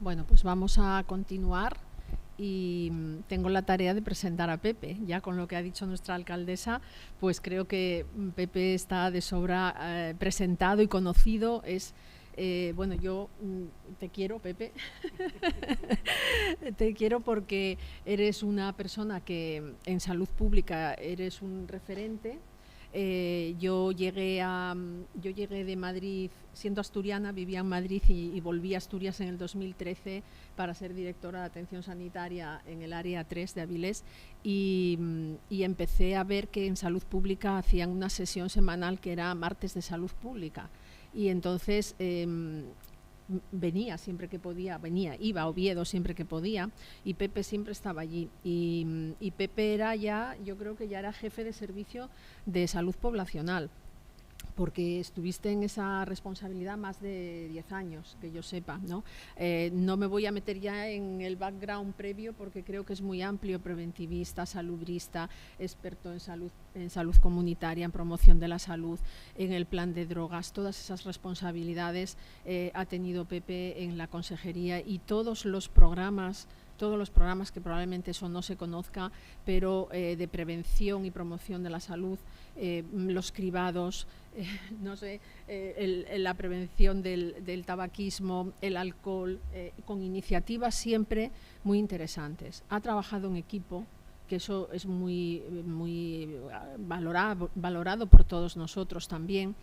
Bueno, pues vamos a continuar y tengo la tarea de presentar a Pepe. Ya con lo que ha dicho nuestra alcaldesa, pues creo que Pepe está de sobra presentado y conocido. Bueno, yo te quiero, Pepe. Te quiero porque eres una persona que en salud pública eres un referente. Yo llegué de Madrid, siendo asturiana, vivía en Madrid y volví a Asturias en el 2013 para ser directora de atención sanitaria en el área 3 de Avilés y empecé a ver que en salud pública hacían una sesión semanal que era martes de salud pública y entonces venía siempre que podía, iba a Oviedo siempre que podía y Pepe siempre estaba allí y Pepe era ya, yo creo que ya era jefe de servicio de salud poblacional, porque estuviste en esa responsabilidad más de 10 años, que yo sepa, ¿no? No me voy a meter ya en el background previo porque creo que es muy amplio: preventivista, salubrista, experto en salud comunitaria, en promoción de la salud, en el plan de drogas. Todas esas responsabilidades ha tenido Pepe en la consejería y todos los programas que probablemente eso no se conozca, pero de prevención y promoción de la salud, los cribados, no sé, la prevención del tabaquismo, el alcohol, con iniciativas siempre muy interesantes. Ha trabajado en equipo, que eso es muy valorado por todos nosotros también.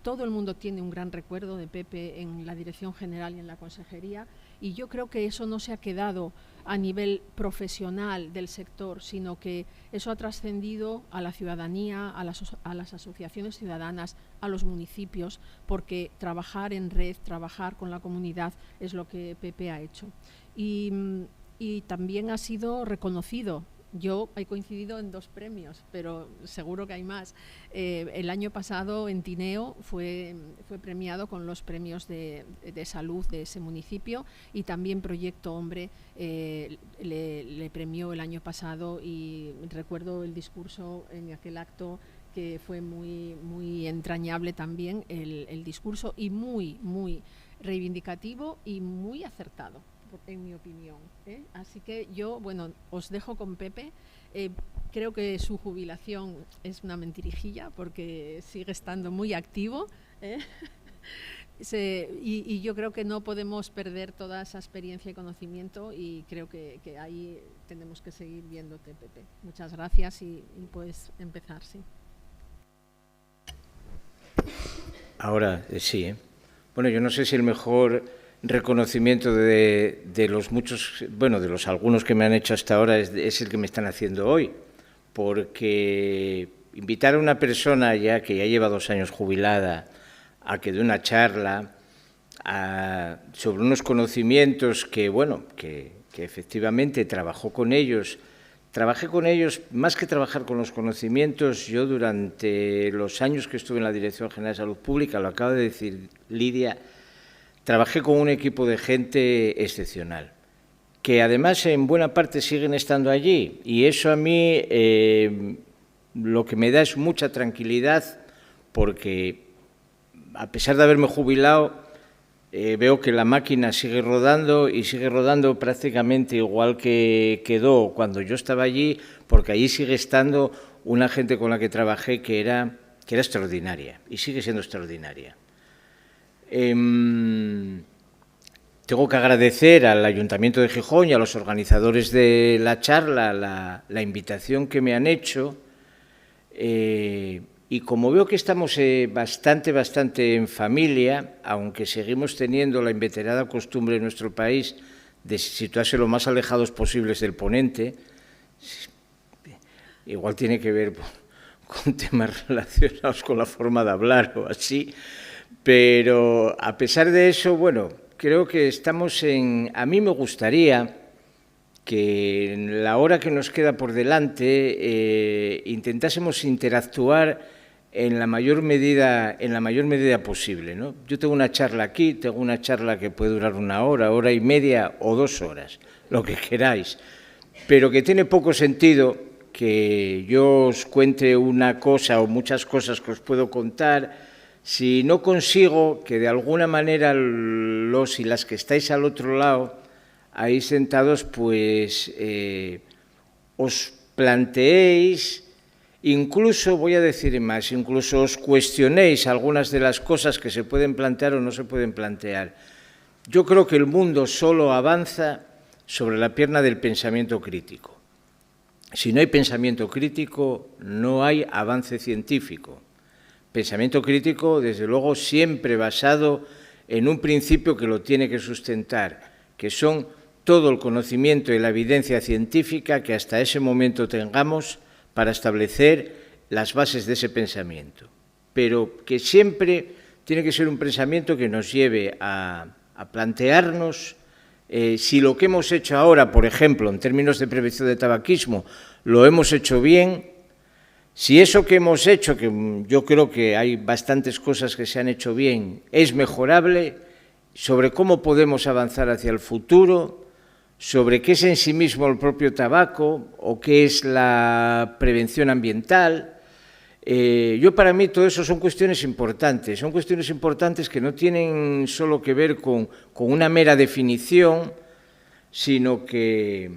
Todo el mundo tiene un gran recuerdo de Pepe en la Dirección General y en la Consejería, y yo creo que eso no se ha quedado a nivel profesional del sector, sino que eso ha trascendido a la ciudadanía, a las asociaciones ciudadanas, a los municipios, porque trabajar en red, trabajar con la comunidad es lo que Pepe ha hecho. Y también ha sido reconocido. Yo he coincidido en 2 premios, pero seguro que hay más. El año pasado en Tineo fue premiado con los premios de salud de ese municipio, y también Proyecto Hombre le premió el año pasado, y recuerdo el discurso en aquel acto, que fue muy entrañable también el discurso, y muy reivindicativo y muy acertado, en mi opinión, ¿eh? Así que yo, bueno, os dejo con Pepe. Creo que su jubilación es una mentirijilla porque sigue estando muy activo, ¿eh? Y yo creo que no podemos perder toda esa experiencia y conocimiento, y creo que ahí tenemos que seguir viéndote, Pepe. Muchas gracias y puedes empezar, sí. Ahora sí, Bueno, yo no sé si el mejor reconocimiento de los muchos, bueno, de los algunos que me han hecho hasta ahora es el que me están haciendo hoy, porque invitar a una persona ya que ya lleva 2 años jubilada a que dé una charla sobre unos conocimientos que, bueno, que efectivamente trabajé con ellos, más que trabajar con los conocimientos. Yo durante los años que estuve en la Dirección General de Salud Pública, lo acaba de decir Lidia, trabajé con un equipo de gente excepcional, que además en buena parte siguen estando allí, y eso a mí lo que me da es mucha tranquilidad, porque a pesar de haberme jubilado, veo que la máquina sigue rodando, y sigue rodando prácticamente igual que quedó cuando yo estaba allí, porque allí sigue estando una gente con la que trabajé que era extraordinaria, y sigue siendo extraordinaria. Tengo que agradecer al Ayuntamiento de Gijón y a los organizadores de la charla la invitación que me han hecho, y como veo que estamos bastante en familia, aunque seguimos teniendo la inveterada costumbre en nuestro país de situarse lo más alejados posibles del ponente, igual tiene que ver con temas relacionados con la forma de hablar o así, pero a pesar de eso, bueno, creo que estamos a mí me gustaría que en la hora que nos queda por delante intentásemos interactuar en la mayor medida posible, ¿no? Yo tengo una charla aquí, tengo una charla que puede durar 1 hora, 1 hora y media o 2 horas, lo que queráis, pero que tiene poco sentido que yo os cuente una cosa o muchas cosas que os puedo contar si no consigo que de alguna manera los y las que estáis al otro lado, ahí sentados, pues os planteéis, incluso, voy a decir más, incluso os cuestionéis algunas de las cosas que se pueden plantear o no se pueden plantear. Yo creo que el mundo solo avanza sobre la pierna del pensamiento crítico. Si no hay pensamiento crítico, no hay avance científico. Pensamiento crítico, desde luego, siempre basado en un principio que lo tiene que sustentar, que son todo el conocimiento y la evidencia científica que hasta ese momento tengamos para establecer las bases de ese pensamiento. Pero que siempre tiene que ser un pensamiento que nos lleve a plantearnos si lo que hemos hecho ahora, por ejemplo, en términos de prevención de tabaquismo, lo hemos hecho bien. Si eso que hemos hecho, que yo creo que hay bastantes cosas que se han hecho bien, es mejorable, sobre cómo podemos avanzar hacia el futuro, sobre qué es en sí mismo el propio tabaco o qué es la prevención ambiental. Para mí todo eso son cuestiones importantes que no tienen solo que ver con una mera definición, sino que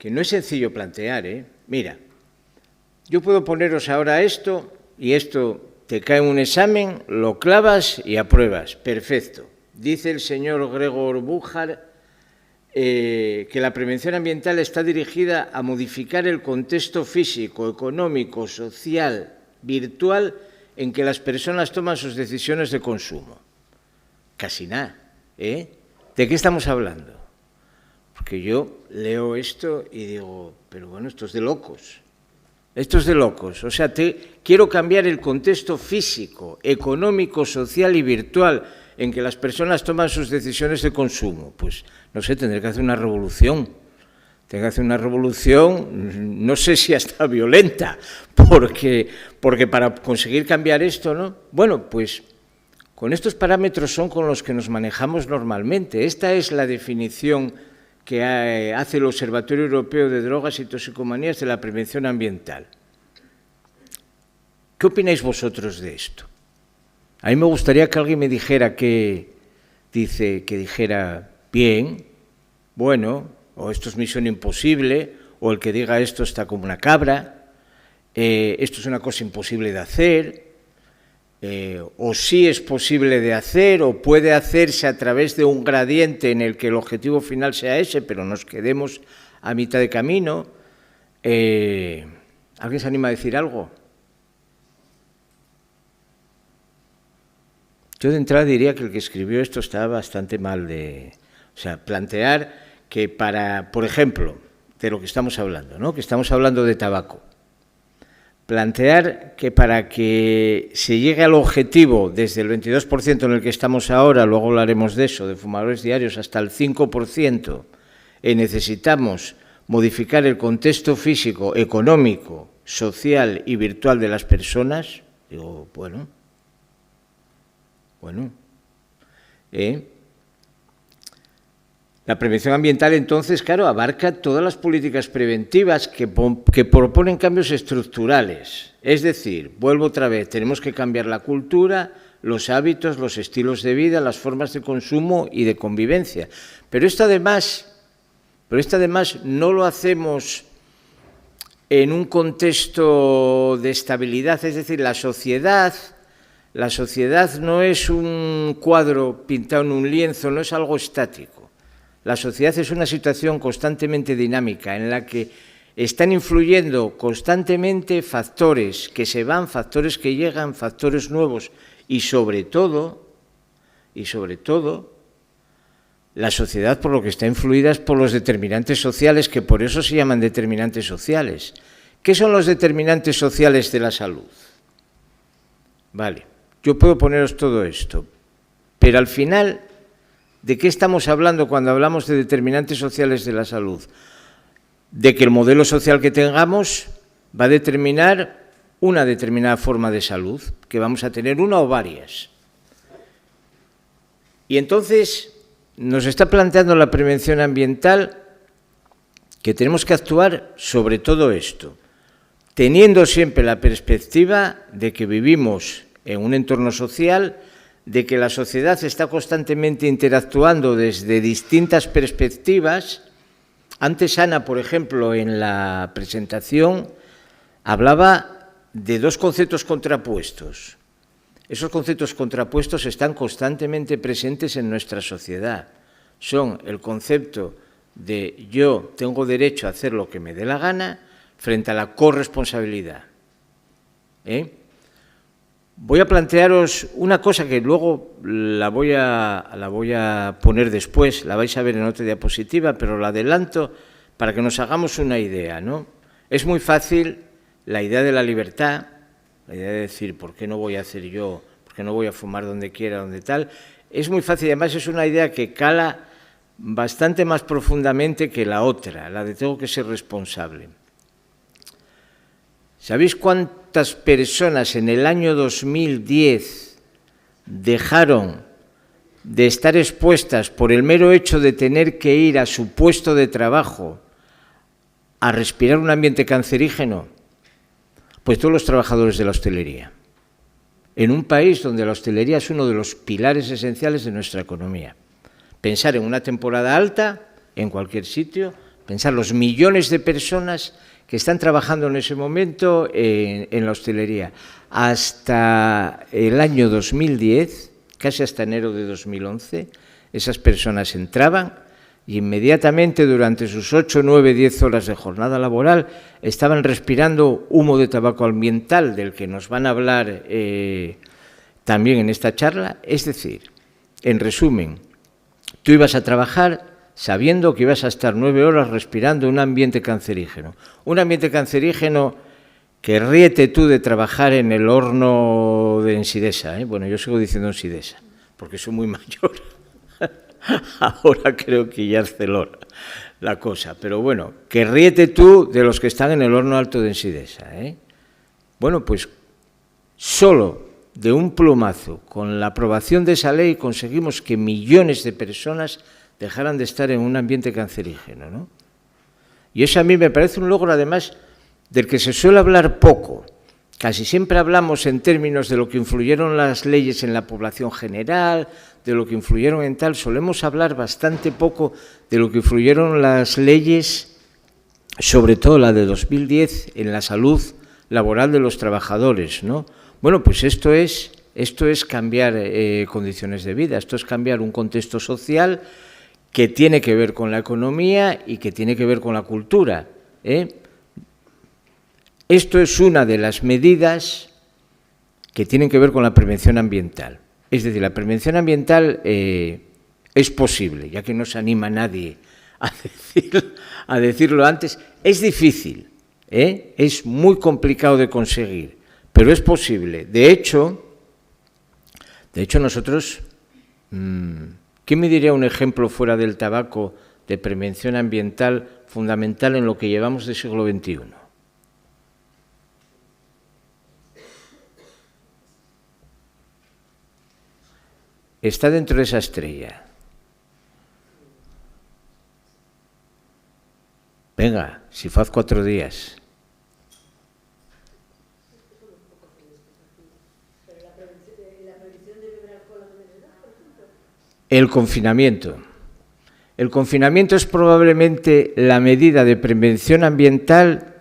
no es sencillo plantear, Mira, yo puedo poneros ahora esto y esto te cae en un examen, lo clavas y apruebas. Perfecto. Dice el señor Gregor Buchar que la prevención ambiental está dirigida a modificar el contexto físico, económico, social, virtual en que las personas toman sus decisiones de consumo. Casi nada, ¿De qué estamos hablando? Porque yo leo esto y digo, pero bueno, esto es de locos. Esto es de locos. O sea, quiero cambiar el contexto físico, económico, social y virtual en que las personas toman sus decisiones de consumo. Pues, no sé, tendré que hacer una revolución. Tengo que hacer una revolución, no sé si hasta violenta, porque para conseguir cambiar esto, ¿no? Bueno, pues con estos parámetros son con los que nos manejamos normalmente. Esta es la definición que hace el Observatorio Europeo de Drogas y Toxicomanías de la prevención ambiental. ¿Qué opináis vosotros de esto? A mí me gustaría que alguien me dijera que dijera bien, bueno, o esto es misión imposible, o el que diga esto está como una cabra, esto es una cosa imposible de hacer, o sí es posible de hacer, o puede hacerse a través de un gradiente en el que el objetivo final sea ese, pero nos quedemos a mitad de camino. ¿Alguien se anima a decir algo? Yo de entrada diría que el que escribió esto estaba bastante mal o sea, plantear que por ejemplo, de lo que estamos hablando, ¿no? Que estamos hablando de tabaco. Plantear que para que se llegue al objetivo desde el 22% en el que estamos ahora, luego hablaremos de eso, de fumadores diarios, hasta el 5%, necesitamos modificar el contexto físico, económico, social y virtual de las personas, digo, bueno, la prevención ambiental, entonces, claro, abarca todas las políticas preventivas que proponen cambios estructurales. Es decir, vuelvo otra vez, tenemos que cambiar la cultura, los hábitos, los estilos de vida, las formas de consumo y de convivencia. Pero esto además no lo hacemos en un contexto de estabilidad, es decir, la sociedad no es un cuadro pintado en un lienzo, no es algo estático. La sociedad es una situación constantemente dinámica en la que están influyendo constantemente factores que se van, factores que llegan, factores nuevos y sobre todo, la sociedad por lo que está influida es por los determinantes sociales, que por eso se llaman determinantes sociales. ¿Qué son los determinantes sociales de la salud? Vale, yo puedo poneros todo esto, pero al final, ¿de qué estamos hablando cuando hablamos de determinantes sociales de la salud? De que el modelo social que tengamos va a determinar una determinada forma de salud, que vamos a tener una o varias. Y entonces nos está planteando la prevención ambiental que tenemos que actuar sobre todo esto. teniendo siempre la perspectiva de que vivimos en un entorno social, de que la sociedad está constantemente interactuando desde distintas perspectivas. Antes Ana, por ejemplo, en la presentación hablaba de dos conceptos contrapuestos. Esos conceptos contrapuestos están constantemente presentes en nuestra sociedad. Son el concepto de yo tengo derecho a hacer lo que me dé la gana frente a la corresponsabilidad. Voy a plantearos una cosa que luego la voy a poner después, la vais a ver en otra diapositiva, pero la adelanto para que nos hagamos una idea, ¿no? Es muy fácil la idea de la libertad, la idea de decir, ¿por qué no voy a hacer yo? ¿Por qué no voy a fumar donde quiera, donde tal? Es muy fácil, además es una idea que cala bastante más profundamente que la otra, la de tengo que ser responsable. ¿Sabéis cuántas personas en el año 2010 dejaron de estar expuestas por el mero hecho de tener que ir a su puesto de trabajo a respirar un ambiente cancerígeno? Pues todos los trabajadores de la hostelería. En un país donde la hostelería es uno de los pilares esenciales de nuestra economía. Pensar en una temporada alta, en cualquier sitio, pensar los millones de personas que están trabajando en ese momento en la hostelería. Hasta el año 2010, casi hasta enero de 2011, esas personas entraban y inmediatamente durante sus 8, 9, 10 horas de jornada laboral estaban respirando humo de tabaco ambiental, del que nos van a hablar también en esta charla. Es decir, en resumen, tú ibas a trabajar sabiendo que ibas a estar 9 horas respirando un ambiente cancerígeno. Un ambiente cancerígeno que ríete tú de trabajar en el horno de Ensidesa. Bueno, yo sigo diciendo Ensidesa, porque soy muy mayor. Ahora creo que ya es Arcelor la cosa. Pero bueno, que ríete tú de los que están en el horno alto de Ensidesa. Bueno, pues solo de un plumazo, con la aprobación de esa ley, conseguimos que millones de personas dejaran de estar en un ambiente cancerígeno, ¿no? Y eso a mí me parece un logro, además, del que se suele hablar poco. Casi siempre hablamos en términos de lo que influyeron las leyes en la población general, de lo que influyeron en tal. Solemos hablar bastante poco de lo que influyeron las leyes, sobre todo la de 2010, en la salud laboral de los trabajadores, ¿no? Bueno, pues esto es cambiar condiciones de vida, esto es cambiar un contexto social que tiene que ver con la economía y que tiene que ver con la cultura. Esto es una de las medidas que tienen que ver con la prevención ambiental. Es decir, la prevención ambiental es posible, ya que no se anima nadie a decirlo antes. Es difícil, es muy complicado de conseguir, pero es posible. De hecho nosotros... ¿Quién me diría un ejemplo fuera del tabaco de prevención ambiental fundamental en lo que llevamos del siglo XXI? Está dentro de esa estrella. Venga, si faz 4 días. El confinamiento. El confinamiento es probablemente la medida de prevención ambiental,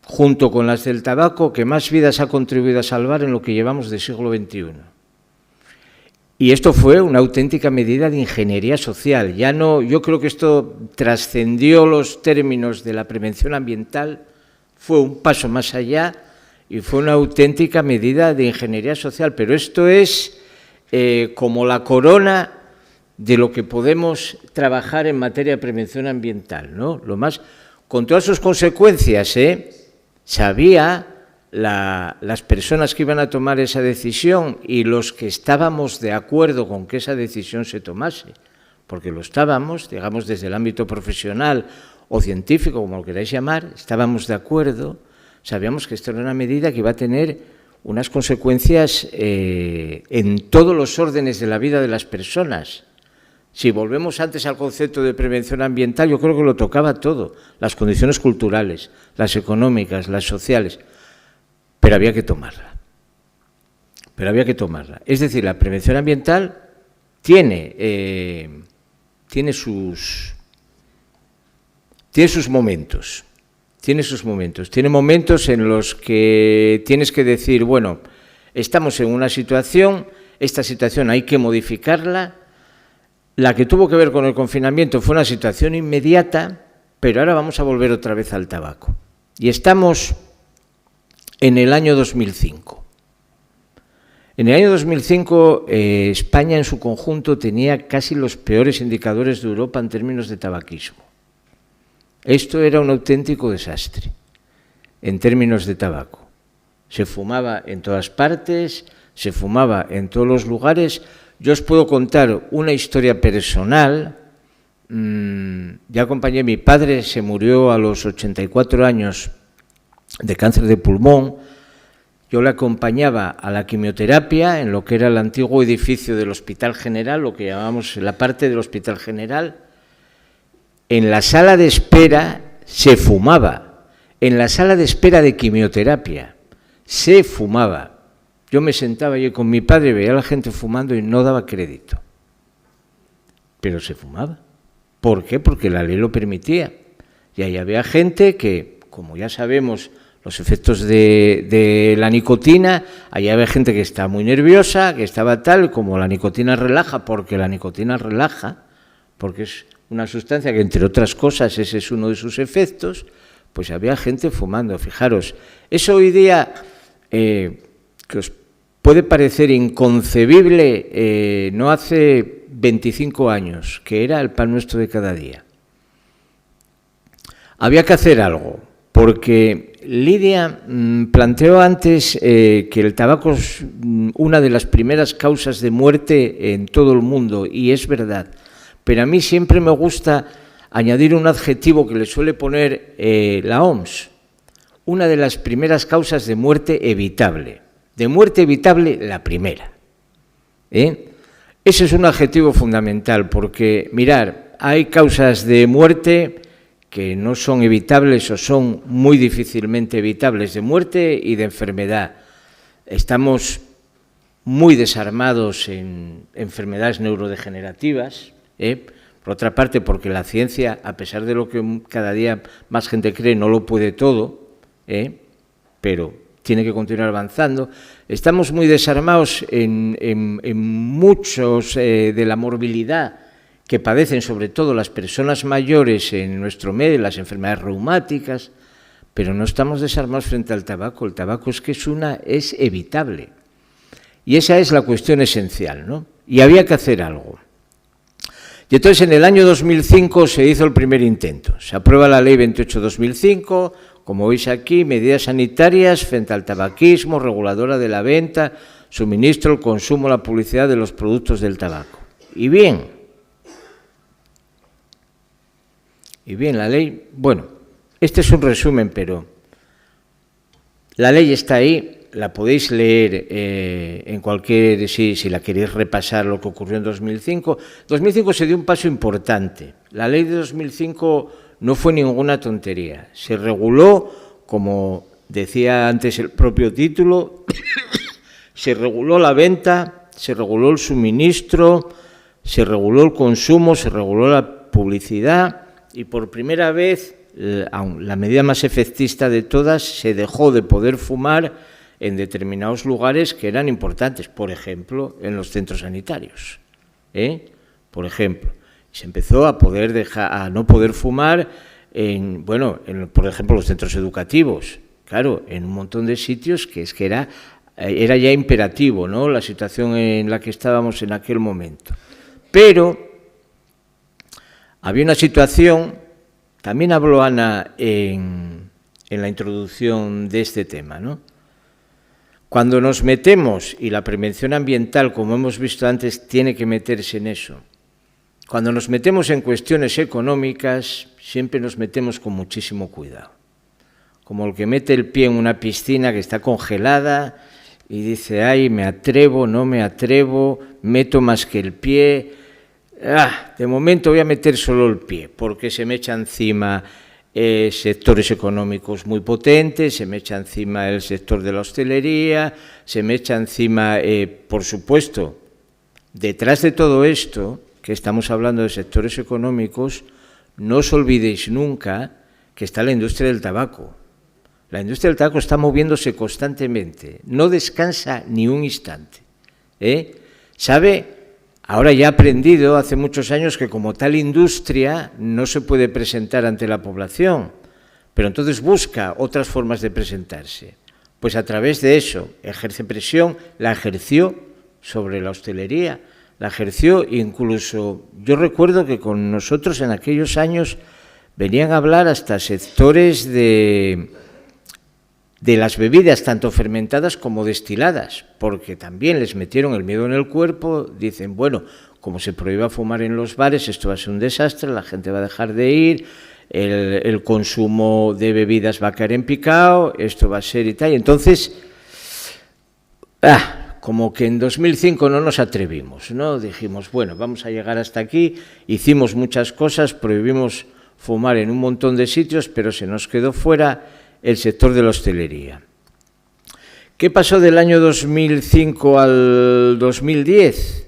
junto con las del tabaco, que más vidas ha contribuido a salvar en lo que llevamos del siglo XXI. Y esto fue una auténtica medida de ingeniería social. Ya no, yo creo que esto trascendió los términos de la prevención ambiental, fue un paso más allá y fue una auténtica medida de ingeniería social. Pero esto es como la corona de lo que podemos trabajar en materia de prevención ambiental, ¿no? Lo más, con todas sus consecuencias, sabía las personas que iban a tomar esa decisión y los que estábamos de acuerdo con que esa decisión se tomase, porque lo estábamos, digamos, desde el ámbito profesional o científico, como lo queráis llamar, estábamos de acuerdo, sabíamos que esto era una medida que iba a tener unas consecuencias en todos los órdenes de la vida de las personas. Si volvemos antes al concepto de prevención ambiental, yo creo que lo tocaba todo, las condiciones culturales, las económicas, las sociales. pero había que tomarla. Es decir, la prevención ambiental tiene sus momentos. Tiene momentos en los que tienes que decir, bueno, estamos en una situación, esta situación hay que modificarla. La que tuvo que ver con el confinamiento fue una situación inmediata, pero ahora vamos a volver otra vez al tabaco. Y estamos en el año 2005. En el año 2005, España en su conjunto tenía casi los peores indicadores de Europa en términos de tabaquismo. Esto era un auténtico desastre en términos de tabaco. Se fumaba en todas partes, se fumaba en todos los lugares. Yo os puedo contar una historia personal. Ya acompañé a mi padre, se murió a los 84 años de cáncer de pulmón. Yo le acompañaba a la quimioterapia en lo que era el antiguo edificio del Hospital General, lo que llamamos la parte del Hospital General. En la sala de espera se fumaba, en la sala de espera de quimioterapia se fumaba. Yo me sentaba allí con mi padre, veía a la gente fumando y no daba crédito. Pero se fumaba. ¿Por qué? Porque la ley lo permitía. Y ahí había gente que, como ya sabemos, los efectos de la nicotina, ahí había gente que estaba muy nerviosa, que estaba tal, como la nicotina relaja, porque es una sustancia que, entre otras cosas, ese es uno de sus efectos, pues había gente fumando. Fijaros, eso hoy día, que os puede parecer inconcebible, no hace 25 años, que era el pan nuestro de cada día. Había que hacer algo, porque Lidia planteó antes que el tabaco es una de las primeras causas de muerte en todo el mundo, y es verdad. Pero a mí siempre me gusta añadir un adjetivo que le suele poner la OMS, una de las primeras causas de muerte evitable. De muerte evitable, la primera. Ese es un adjetivo fundamental, porque, mirar, hay causas de muerte que no son evitables o son muy difícilmente evitables, de muerte y de enfermedad. Estamos muy desarmados en enfermedades neurodegenerativas, por otra parte, porque la ciencia, a pesar de lo que cada día más gente cree, no lo puede todo, pero tiene que continuar avanzando. Estamos muy desarmados en muchos de la morbilidad que padecen sobre todo las personas mayores en nuestro medio, las enfermedades reumáticas, pero no estamos desarmados frente al tabaco. El tabaco es evitable. Y esa es la cuestión esencial, ¿no? Y había que hacer algo. Y entonces en el año 2005 se hizo el primer intento. Se aprueba la Ley 28/2005, como veis aquí, medidas sanitarias frente al tabaquismo, reguladora de la venta, suministro, el consumo, la publicidad de los productos del tabaco. Y bien, la ley, bueno, este es un resumen, pero la ley está ahí, la podéis leer en cualquier, si la queréis repasar lo que ocurrió en 2005. 2005 se dio un paso importante. La ley de 2005 no fue ninguna tontería. Se reguló, como decía antes el propio título, se reguló la venta, se reguló el suministro, se reguló el consumo, se reguló la publicidad. Y por primera vez, la medida más efectista de todas, se dejó de poder fumar en determinados lugares que eran importantes, por ejemplo, en los centros sanitarios. Por ejemplo, se empezó a no poder fumar por ejemplo, los centros educativos. Claro, en un montón de sitios que era ya imperativo, ¿no?, la situación en la que estábamos en aquel momento. Pero había una situación, también habló Ana en la introducción de este tema, ¿no? Cuando nos metemos, y la prevención ambiental, como hemos visto antes, tiene que meterse en eso, cuando nos metemos en cuestiones económicas, siempre nos metemos con muchísimo cuidado. Como el que mete el pie en una piscina que está congelada y dice, ay, me atrevo, no me atrevo, meto más que el pie. De momento voy a meter solo el pie, porque se me echa encima sectores económicos muy potentes, se me echa encima el sector de la hostelería, se me echa encima, por supuesto, detrás de todo esto, que estamos hablando de sectores económicos, no os olvidéis nunca que está la industria del tabaco. La industria del tabaco está moviéndose constantemente, no descansa ni un instante. ¿Sabe? Ahora ya ha aprendido hace muchos años que como tal industria no se puede presentar ante la población, pero entonces busca otras formas de presentarse. Pues a través de eso ejerce presión, la ejerció sobre la hostelería, la ejerció incluso, yo recuerdo que con nosotros en aquellos años venían a hablar hasta sectores de las bebidas, tanto fermentadas como destiladas, porque también les metieron el miedo en el cuerpo, dicen, bueno, como se prohíba fumar en los bares, esto va a ser un desastre, la gente va a dejar de ir, el consumo de bebidas va a caer en picado, esto va a ser y tal, y entonces, como que en 2005 no nos atrevimos, ¿no? Dijimos, bueno, vamos a llegar hasta aquí, hicimos muchas cosas, prohibimos fumar en un montón de sitios, pero se nos quedó fuera el sector de la hostelería. ¿Qué pasó del año 2005 al 2010?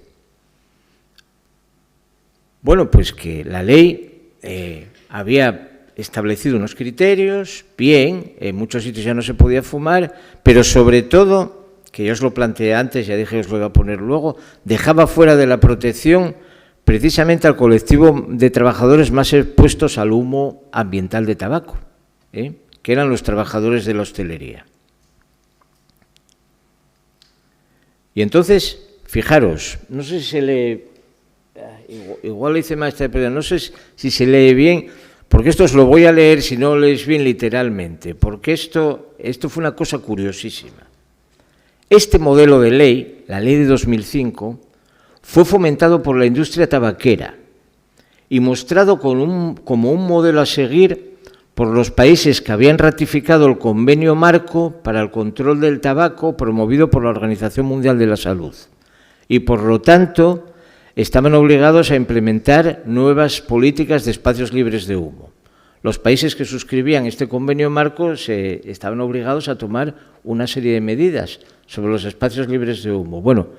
Bueno, pues que la ley había establecido unos criterios, bien, en muchos sitios ya no se podía fumar, pero sobre todo, que yo os lo planteé antes, ya dije que os lo iba a poner luego, dejaba fuera de la protección precisamente al colectivo de trabajadores más expuestos al humo ambiental de tabaco, que eran los trabajadores de la hostelería. Y entonces, fijaros, no sé si se lee, igual lo hice más, pero no sé si se lee bien, porque esto os lo voy a leer si no lo leéis bien literalmente, porque esto fue una cosa curiosísima. Este modelo de ley, la ley de 2005, fue fomentado por la industria tabaquera y mostrado como un modelo a seguir por los países que habían ratificado el Convenio Marco para el Control del Tabaco promovido por la Organización Mundial de la Salud. Y, por lo tanto, estaban obligados a implementar nuevas políticas de espacios libres de humo. Los países que suscribían este Convenio Marco estaban obligados a tomar una serie de medidas sobre los espacios libres de humo. Bueno,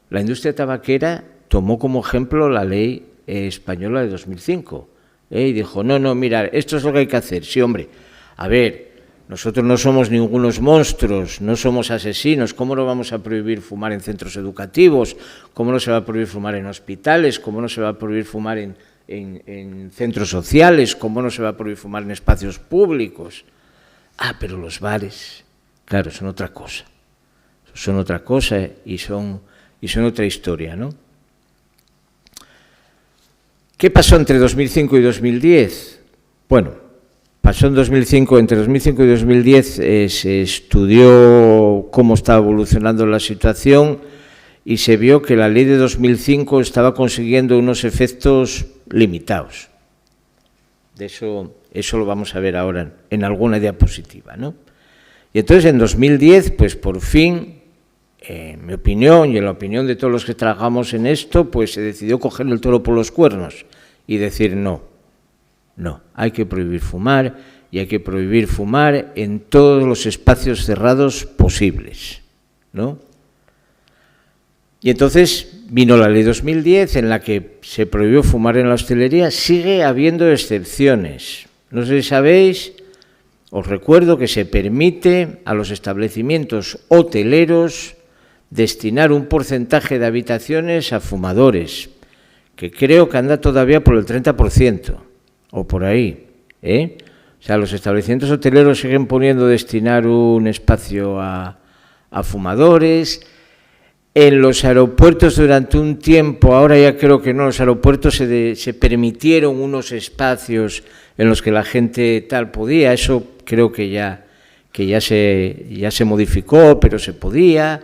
la industria tabaquera tomó como ejemplo la ley española de 2005. Y dijo, no, mira, esto es lo que hay que hacer. Sí, hombre, a ver, nosotros no somos ningunos monstruos, no somos asesinos, ¿cómo no vamos a prohibir fumar en centros educativos? ¿Cómo no se va a prohibir fumar en hospitales? ¿Cómo no se va a prohibir fumar en centros sociales? ¿Cómo no se va a prohibir fumar en espacios públicos? Pero los bares, claro, son otra cosa. Son otra cosa y son otra historia, ¿no? ¿Qué pasó entre 2005 y 2010? Bueno, pasó entre 2005 y 2010 se estudió cómo estaba evolucionando la situación y se vio que la ley de 2005 estaba consiguiendo unos efectos limitados. De eso lo vamos a ver ahora en alguna diapositiva, ¿no? Y entonces en 2010, pues por fin, en mi opinión y en la opinión de todos los que trabajamos en esto, pues se decidió coger el toro por los cuernos y decir no, hay que prohibir fumar y hay que prohibir fumar en todos los espacios cerrados posibles, ¿no? Y entonces vino la ley 2010 en la que se prohibió fumar en la hostelería. Sigue habiendo excepciones. No sé si sabéis, os recuerdo que se permite a los establecimientos hoteleros destinar un porcentaje de habitaciones a fumadores, que creo que anda todavía por el 30%, o por ahí, O sea, los establecimientos hoteleros siguen poniendo destinar un espacio a fumadores. En los aeropuertos durante un tiempo, ahora ya creo que no, los aeropuertos se permitieron unos espacios en los que la gente tal podía, eso creo que ya se modificó, pero se podía.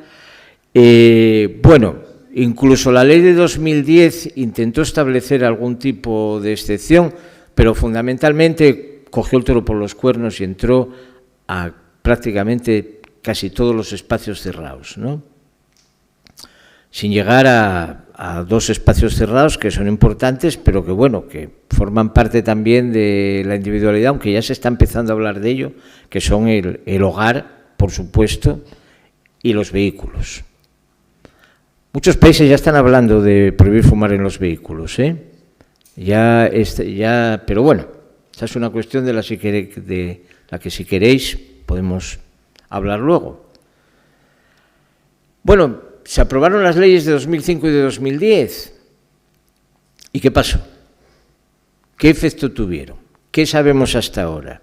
Bueno, incluso la ley de 2010 intentó establecer algún tipo de excepción, pero fundamentalmente cogió el toro por los cuernos y entró a prácticamente casi todos los espacios cerrados, ¿no? Sin llegar a 2 espacios cerrados que son importantes, pero que, bueno, que forman parte también de la individualidad, aunque ya se está empezando a hablar de ello, que son el hogar, por supuesto, y los vehículos. Muchos países ya están hablando de prohibir fumar en los vehículos, pero bueno, esa es una cuestión de la que si queréis podemos hablar luego. Bueno, se aprobaron las leyes de 2005 y de 2010. ¿Y qué pasó? ¿Qué efecto tuvieron? ¿Qué sabemos hasta ahora?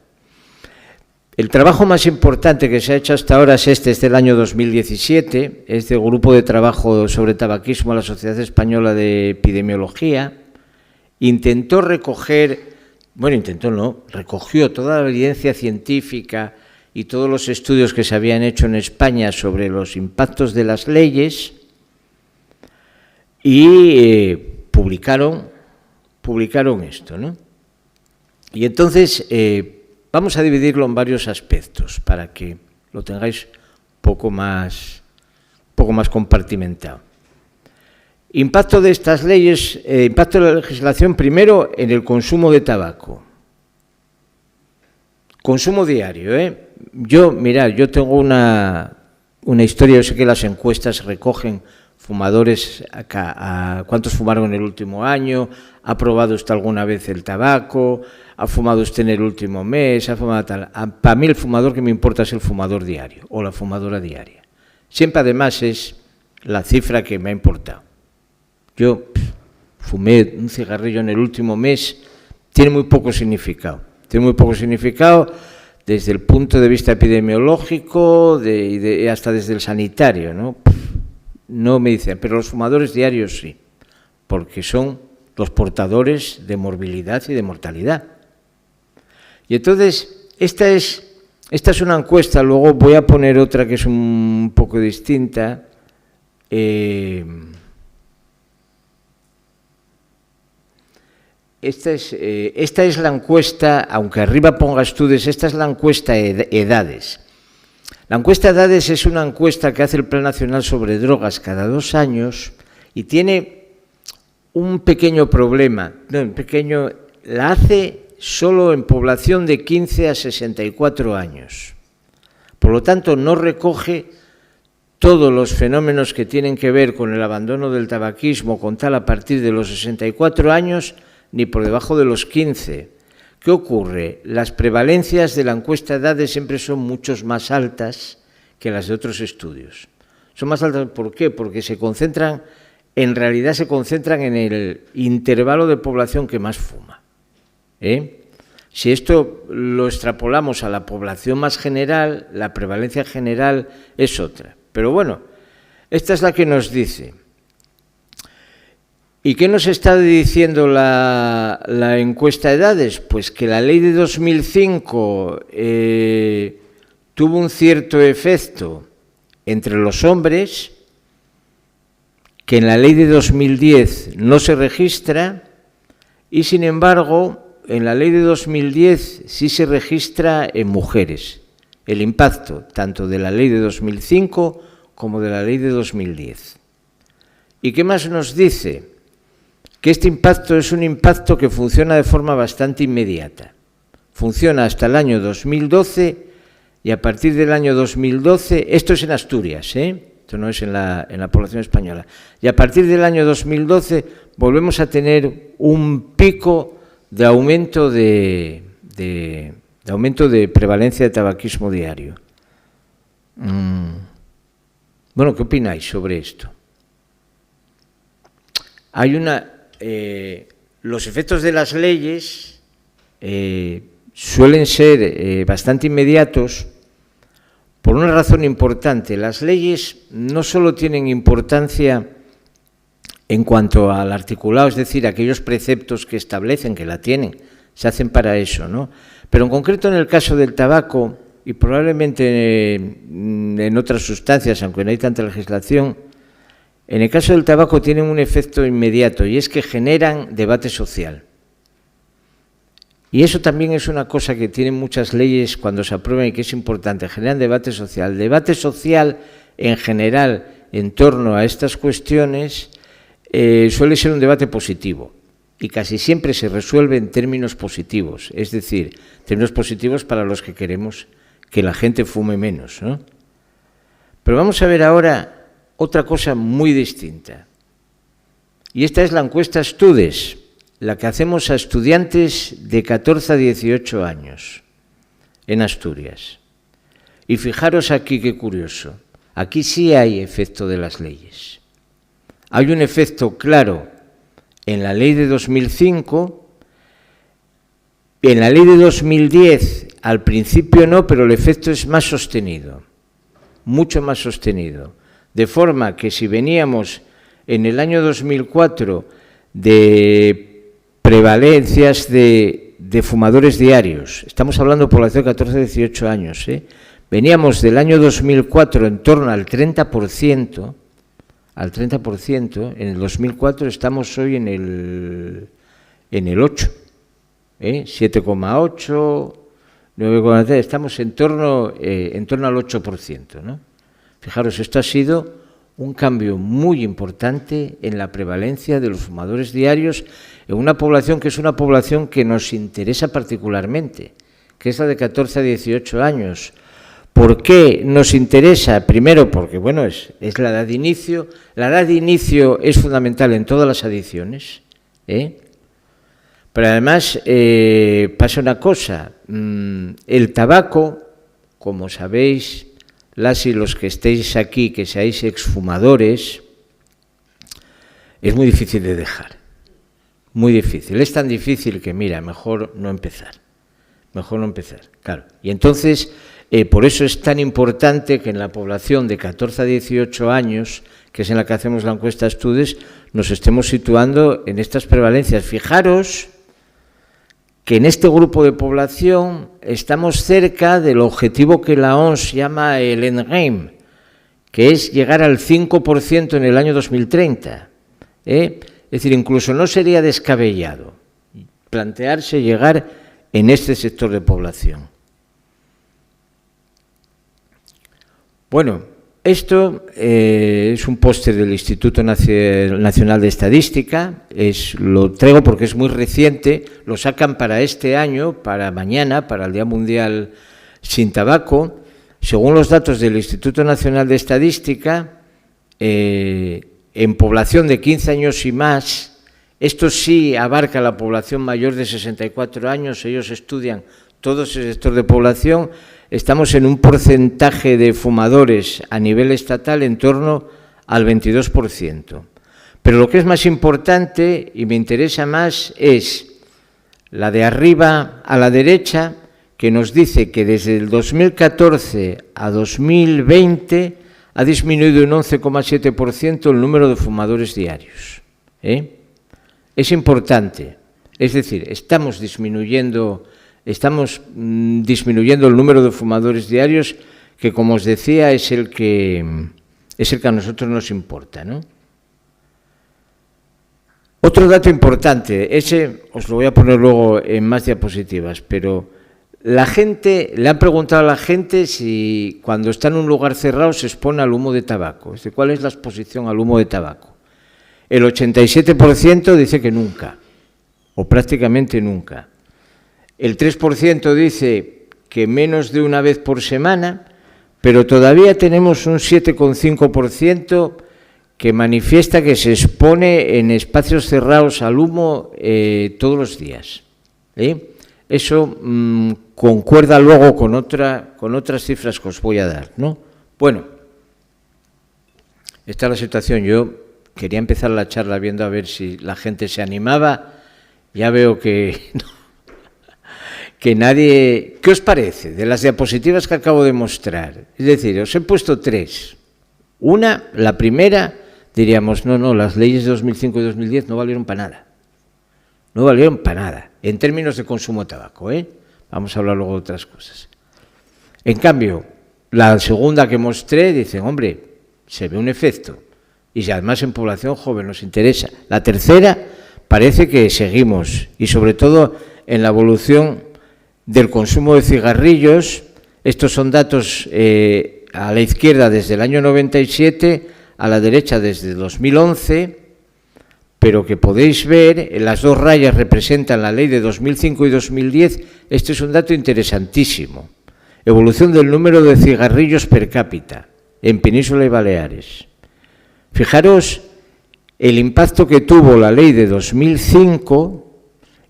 El trabajo más importante que se ha hecho hasta ahora es del año 2017, es del Grupo de Trabajo sobre Tabaquismo de la Sociedad Española de Epidemiología. Recogió toda la evidencia científica y todos los estudios que se habían hecho en España sobre los impactos de las leyes y publicaron esto, ¿no? Y entonces vamos a dividirlo en varios aspectos para que lo tengáis un poco más compartimentado. Impacto de estas leyes, impacto de la legislación, primero en el consumo de tabaco. Consumo diario, Yo tengo una historia, yo sé que las encuestas recogen fumadores, cuántos fumaron en el último año, ha probado usted alguna vez el tabaco, ha fumado usted en el último mes, ha fumado tal. Para mí el fumador que me importa es el fumador diario o la fumadora diaria. Siempre además es la cifra que me ha importado. Yo fumé un cigarrillo en el último mes, tiene muy poco significado. Tiene muy poco significado desde el punto de vista epidemiológico hasta desde el sanitario, ¿no? No me dicen, pero los fumadores diarios sí, porque son los portadores de morbilidad y de mortalidad. Y entonces, esta es una encuesta, luego voy a poner otra que es un poco distinta. Esta es la encuesta, aunque arriba ponga estudios, esta es la encuesta edades. La encuesta edades es una encuesta que hace el Plan Nacional sobre Drogas cada 2 años y tiene un pequeño problema. La hace solo en población de 15 a 64 años. Por lo tanto, no recoge todos los fenómenos que tienen que ver con el abandono del tabaquismo con tal a partir de los 64 años ni por debajo de los 15. ¿Qué ocurre? Las prevalencias de la encuesta de edades siempre son mucho más altas que las de otros estudios. Son más altas, ¿por qué? Porque en realidad se concentran en el intervalo de población que más fuma. Si esto lo extrapolamos a la población más general, la prevalencia general es otra. Pero bueno, esta es la que nos dice. ¿Y qué nos está diciendo la encuesta de edades? Pues que la ley de 2005 tuvo un cierto efecto entre los hombres, que en la ley de 2010 no se registra, y sin embargo, en la ley de 2010 sí se registra en mujeres el impacto tanto de la ley de 2005 como de la ley de 2010. ¿Y qué más nos dice? Que este impacto es un impacto que funciona de forma bastante inmediata. Funciona hasta el año 2012 y a partir del año 2012, esto es en Asturias, esto no es en la población española, y a partir del año 2012 volvemos a tener un pico de aumento de prevalencia de tabaquismo diario. Bueno, ¿qué opináis sobre esto? Los efectos de las leyes suelen ser bastante inmediatos por una razón importante. Las leyes no solo tienen importancia en cuanto al articulado, es decir, aquellos preceptos que establecen, que la tienen, se hacen para eso, ¿no? Pero en concreto en el caso del tabaco, y probablemente en otras sustancias, aunque no hay tanta legislación, en el caso del tabaco tienen un efecto inmediato y es que generan debate social. Y eso también es una cosa que tienen muchas leyes cuando se aprueban y que es importante, generan debate social. El debate social en general en torno a estas cuestiones suele ser un debate positivo y casi siempre se resuelve en términos positivos, es decir, términos positivos para los que queremos que la gente fume menos, ¿no? Pero vamos a ver ahora otra cosa muy distinta. Y esta es la encuesta Studes, la que hacemos a estudiantes de 14 a 18 años en Asturias. Y fijaros aquí qué curioso, aquí sí hay efecto de las leyes. Hay un efecto claro en la ley de 2005, en la ley de 2010 al principio no, pero el efecto es más sostenido, mucho más sostenido. De forma que si veníamos en el año 2004 de prevalencias de fumadores diarios, estamos hablando de población de 14 a 18 años, veníamos del año 2004 en torno al 30%, en el 2004 estamos hoy en el 8, 7,8, 9,3, estamos en torno al 8%, ¿no? Fijaros, esto ha sido un cambio muy importante en la prevalencia de los fumadores diarios en una población que es una población que nos interesa particularmente, que es la de 14 a 18 años. ¿Por qué nos interesa? Primero, porque bueno, es la edad de inicio. La edad de inicio es fundamental en todas las adicciones, Pero además pasa una cosa, el tabaco, como sabéis, las y los que estéis aquí, que seáis exfumadores, es muy difícil de dejar, muy difícil. Es tan difícil que, mira, mejor no empezar, claro. Y entonces, por eso es tan importante que en la población de 14 a 18 años, que es en la que hacemos la encuesta Studes, nos estemos situando en estas prevalencias. Fijaros que en este grupo de población estamos cerca del objetivo que la OMS llama el endgame, que es llegar al 5% en el año 2030. Es decir, incluso no sería descabellado plantearse llegar en este sector de población. Bueno, esto es un póster del Instituto Nacional de Estadística, lo traigo porque es muy reciente, lo sacan para este año, para mañana, para el Día Mundial sin Tabaco. Según los datos del Instituto Nacional de Estadística, en población de 15 años y más, esto sí abarca la población mayor de 64 años, ellos estudian todo ese sector de población. Estamos en un porcentaje de fumadores a nivel estatal en torno al 22%. Pero lo que es más importante y me interesa más es la de arriba a la derecha, que nos dice que desde el 2014 a 2020 ha disminuido un 11,7% el número de fumadores diarios. Es importante, es decir, estamos disminuyendo el número de fumadores diarios, que, como os decía, es el que a nosotros nos importa, ¿no? Otro dato importante, ese os lo voy a poner luego en más diapositivas, pero le han preguntado a la gente si cuando está en un lugar cerrado se expone al humo de tabaco, es decir, ¿cuál es la exposición al humo de tabaco? El 87% dice que nunca, o prácticamente nunca. El 3% dice que menos de una vez por semana, pero todavía tenemos un 7,5% que manifiesta que se expone en espacios cerrados al humo todos los días. Eso concuerda luego con otras cifras que os voy a dar, ¿no? Bueno, esta es la situación. Yo quería empezar la charla viendo a ver si la gente se animaba. Ya veo que que nadie... ¿Qué os parece de las diapositivas que acabo de mostrar? Es decir, os he puesto 3. La primera, diríamos, no, las leyes de 2005 y 2010 no valieron para nada. No valieron para nada, en términos de consumo de tabaco, Vamos a hablar luego de otras cosas. En cambio, la segunda que mostré, dicen, hombre, se ve un efecto. Y si además en población joven nos interesa. La tercera, parece que seguimos, y sobre todo en la evolución del consumo de cigarrillos. Estos son datos a la izquierda desde el año 97, a la derecha desde 2011. pero que podéis ver, las 2 rayas representan la ley de 2005 y 2010, este es un dato interesantísimo. Evolución del número de cigarrillos per cápita en Península y Baleares. Fijaros el impacto que tuvo la ley de 2005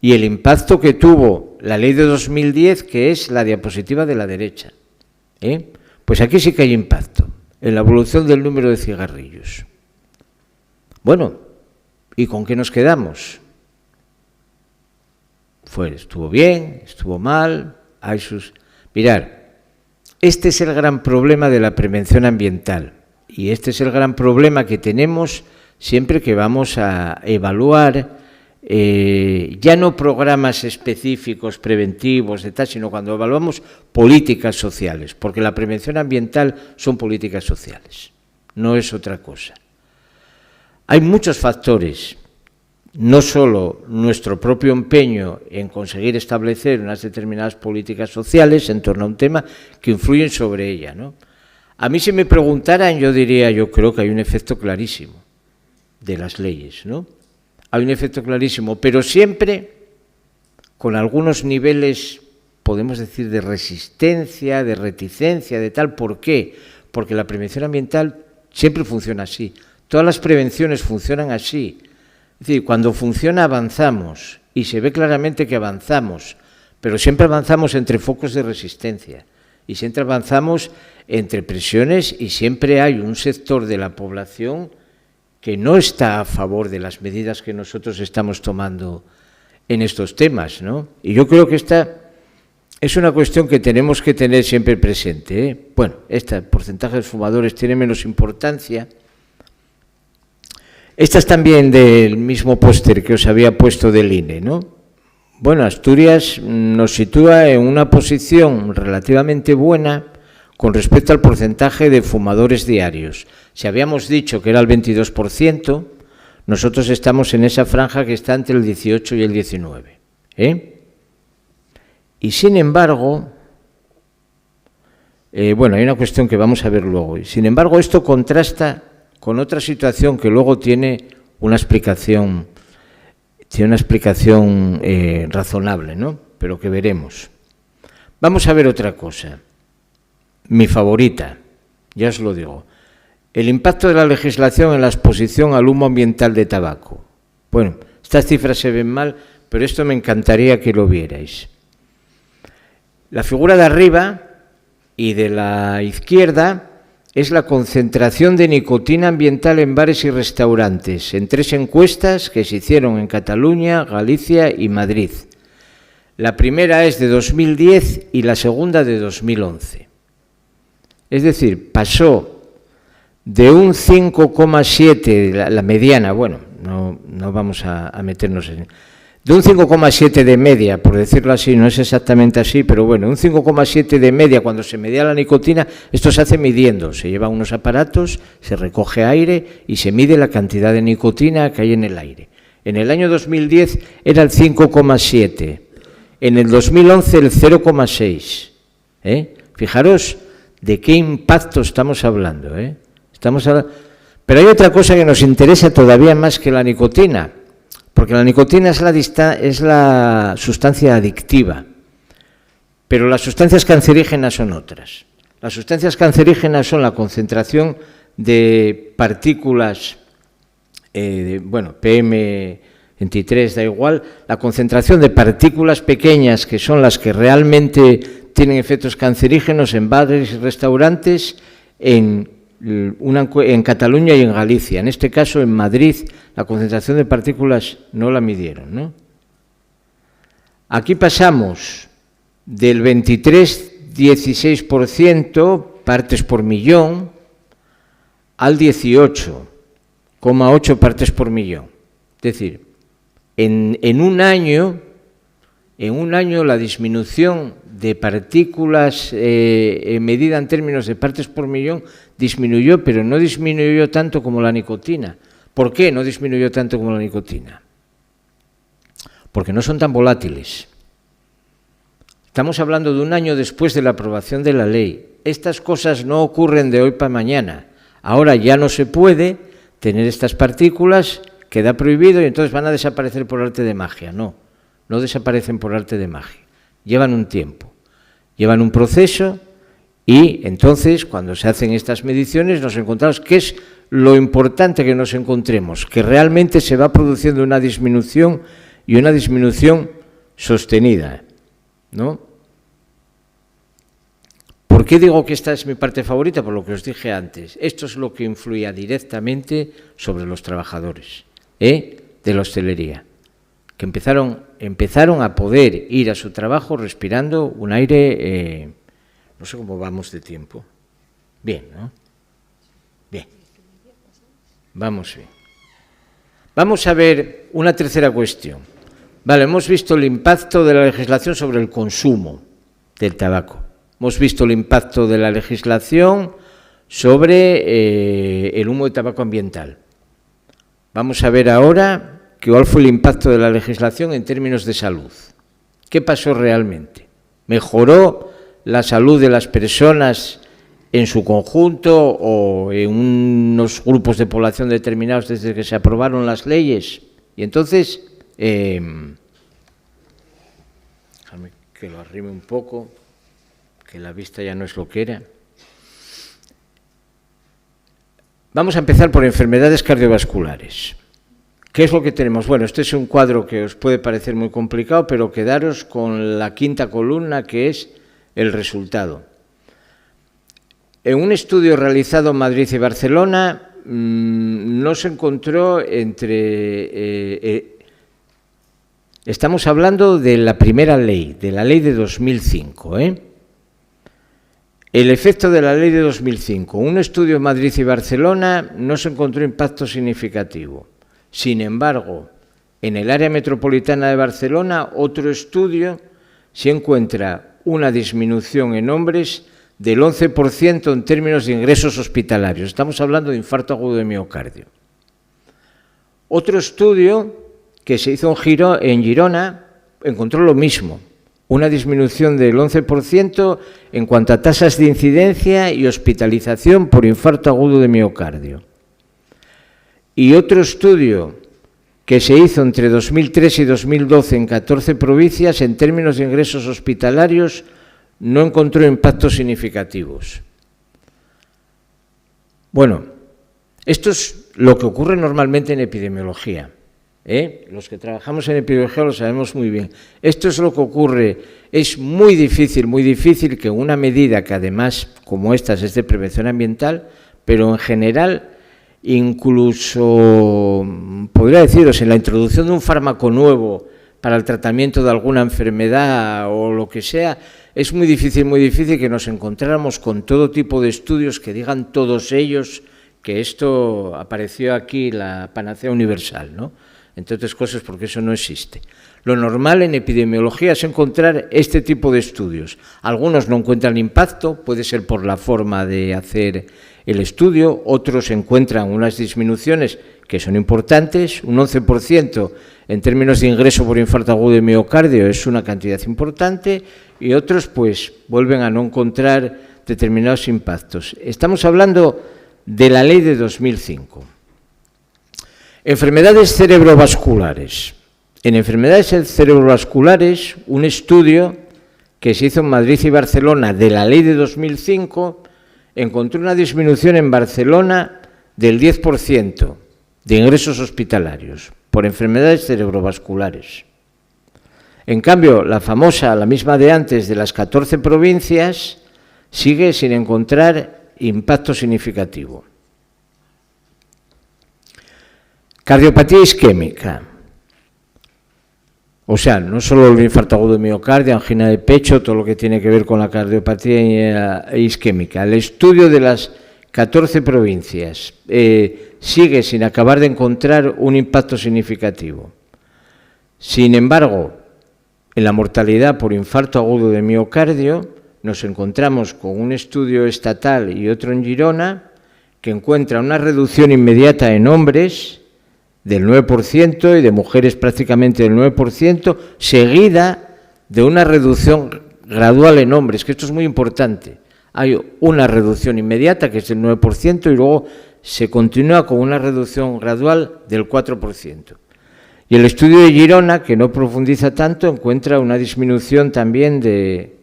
y el impacto que tuvo la ley de 2010, que es la diapositiva de la derecha. Pues aquí sí que hay impacto en la evolución del número de cigarrillos. Bueno, ¿y con qué nos quedamos? Estuvo bien, estuvo mal, hay sus... Mirad, este es el gran problema de la prevención ambiental y este es el gran problema que tenemos siempre que vamos a evaluar ya no programas específicos, preventivos, de tal, sino cuando evaluamos políticas sociales, porque la prevención ambiental son políticas sociales, no es otra cosa. Hay muchos factores, no solo nuestro propio empeño en conseguir establecer unas determinadas políticas sociales en torno a un tema que influyen sobre ella, ¿no? A mí, si me preguntaran, yo diría, yo creo que hay un efecto clarísimo de las leyes, ¿no? Hay un efecto clarísimo, pero siempre con algunos niveles, podemos decir, de resistencia, de reticencia, de tal. ¿Por qué? Porque la prevención ambiental siempre funciona así. Todas las prevenciones funcionan así. Es decir, cuando funciona avanzamos y se ve claramente que avanzamos, pero siempre avanzamos entre focos de resistencia y siempre avanzamos entre presiones y siempre hay un sector de la población que no está a favor de las medidas que nosotros estamos tomando en estos temas, ¿no? Y yo creo que esta es una cuestión que tenemos que tener siempre presente, ¿eh? Bueno, este porcentaje de fumadores tiene menos importancia. Esta es también del mismo póster que os había puesto del INE, ¿no? Bueno, Asturias nos sitúa en una posición relativamente buena con respecto al porcentaje de fumadores diarios. Si habíamos dicho que era el 22%, nosotros estamos en esa franja que está entre el 18 y el 19. Y sin embargo, bueno, hay una cuestión que vamos a ver luego. Y sin embargo, esto contrasta con otra situación que luego tiene una explicación razonable, ¿no? Pero que veremos. Vamos a ver otra cosa. Mi favorita, ya os lo digo. El impacto de la legislación en la exposición al humo ambiental de tabaco. Bueno, estas cifras se ven mal, pero esto me encantaría que lo vierais. La figura de arriba y de la izquierda es la concentración de nicotina ambiental en bares y restaurantes, en 3 encuestas que se hicieron en Cataluña, Galicia y Madrid. La primera es de 2010 y la segunda de 2011. Es decir, pasó de un 5,7, la mediana, bueno, no vamos a meternos en... De un 5,7 de media, por decirlo así, no es exactamente así, pero bueno, un 5,7 de media cuando se medía la nicotina, esto se hace midiendo, se lleva unos aparatos, se recoge aire y se mide la cantidad de nicotina que hay en el aire. En el año 2010 era el 5,7, en el 2011 el 0,6. Fijaros de qué impacto estamos hablando, Pero hay otra cosa que nos interesa todavía más que la nicotina, porque la nicotina es la sustancia adictiva, pero las sustancias cancerígenas son otras. Las sustancias cancerígenas son la concentración de partículas, PM23, da igual, la concentración de partículas pequeñas que son las que realmente tienen efectos cancerígenos en bares y restaurantes en Cataluña y en Galicia. En este caso, en Madrid, la concentración de partículas no la midieron, ¿no? Aquí pasamos del 23,16% partes por millón al 18,8 partes por millón. Es decir, en un año la disminución de partículas medida en términos de partes por millón disminuyó, pero no disminuyó tanto como la nicotina. ¿Por qué no disminuyó tanto como la nicotina? Porque no son tan volátiles. Estamos hablando de un año después de la aprobación de la ley. Estas cosas no ocurren de hoy para mañana. Ahora ya no se puede tener estas partículas queda prohibido y entonces van a desaparecer por arte de magia. No, no desaparecen por arte de magia. Llevan un tiempo, llevan un proceso y entonces cuando se hacen estas mediciones nos encontramos que es lo importante que nos encontremos, que realmente se va produciendo una disminución y una disminución sostenida, ¿no? ¿Por qué digo que esta es mi parte favorita? Por lo que os dije antes. Esto es lo que influía directamente sobre los trabajadores de la hostelería, que empezaron a poder ir a su trabajo respirando un aire, no sé cómo vamos de tiempo. Bien, ¿no? Bien. Vamos bien. Vamos a ver una tercera cuestión. Vale, hemos visto el impacto de la legislación sobre el consumo del tabaco. Hemos visto el impacto de la legislación sobre el humo de tabaco ambiental. Vamos a ver ahora cuál fue el impacto de la legislación en términos de salud. ¿Qué pasó realmente? ¿Mejoró la salud de las personas en su conjunto o en unos grupos de población determinados desde que se aprobaron las leyes? Y entonces, déjame que lo arrime un poco, que la vista ya no es lo que era. Vamos a empezar por enfermedades cardiovasculares. ¿Qué es lo que tenemos? Bueno, este es un cuadro que os puede parecer muy complicado, pero quedaros con la quinta columna, que es el resultado. En un estudio realizado en Madrid y Barcelona, no se encontró estamos hablando de la primera ley, de la ley de 2005, El efecto de la ley de 2005. Un estudio en Madrid y Barcelona no se encontró impacto significativo. Sin embargo, en el área metropolitana de Barcelona, otro estudio se encuentra una disminución en hombres del 11% en términos de ingresos hospitalarios. Estamos hablando de infarto agudo de miocardio. Otro estudio que se hizo en Girona encontró lo mismo. Una disminución del 11% en cuanto a tasas de incidencia y hospitalización por infarto agudo de miocardio. Y otro estudio que se hizo entre 2003 y 2012 en 14 provincias, en términos de ingresos hospitalarios, no encontró impactos significativos. Bueno, esto es lo que ocurre normalmente en epidemiología. Los que trabajamos en epidemiología lo sabemos muy bien. Esto es lo que ocurre. Es muy difícil que una medida que además, como estas, es de prevención ambiental, pero en general, incluso, podría deciros, en la introducción de un fármaco nuevo para el tratamiento de alguna enfermedad o lo que sea, es muy difícil que nos encontráramos con todo tipo de estudios que digan todos ellos que esto apareció aquí, la panacea universal, ¿no? Entre otras cosas porque eso no existe. Lo normal en epidemiología es encontrar este tipo de estudios. Algunos no encuentran impacto, puede ser por la forma de hacer el estudio, otros encuentran unas disminuciones que son importantes, un 11% en términos de ingreso por infarto agudo de miocardio es una cantidad importante, y otros pues vuelven a no encontrar determinados impactos. Estamos hablando de la ley de 2005. Enfermedades cerebrovasculares. En enfermedades cerebrovasculares, un estudio que se hizo en Madrid y Barcelona de la ley de 2005 encontró una disminución en Barcelona del 10% de ingresos hospitalarios por enfermedades cerebrovasculares. En cambio, la misma de antes, de las 14 provincias, sigue sin encontrar impacto significativo. Cardiopatía isquémica. O sea, no solo el infarto agudo de miocardio, angina de pecho, todo lo que tiene que ver con la cardiopatía isquémica. El estudio de las 14 provincias sigue sin acabar de encontrar un impacto significativo. Sin embargo, en la mortalidad por infarto agudo de miocardio nos encontramos con un estudio estatal y otro en Girona que encuentra una reducción inmediata en hombres del 9% y de mujeres prácticamente del 9%, seguida de una reducción gradual en hombres, que esto es muy importante. Hay una reducción inmediata, que es del 9%, y luego se continúa con una reducción gradual del 4%. Y el estudio de Girona, que no profundiza tanto, encuentra una disminución también de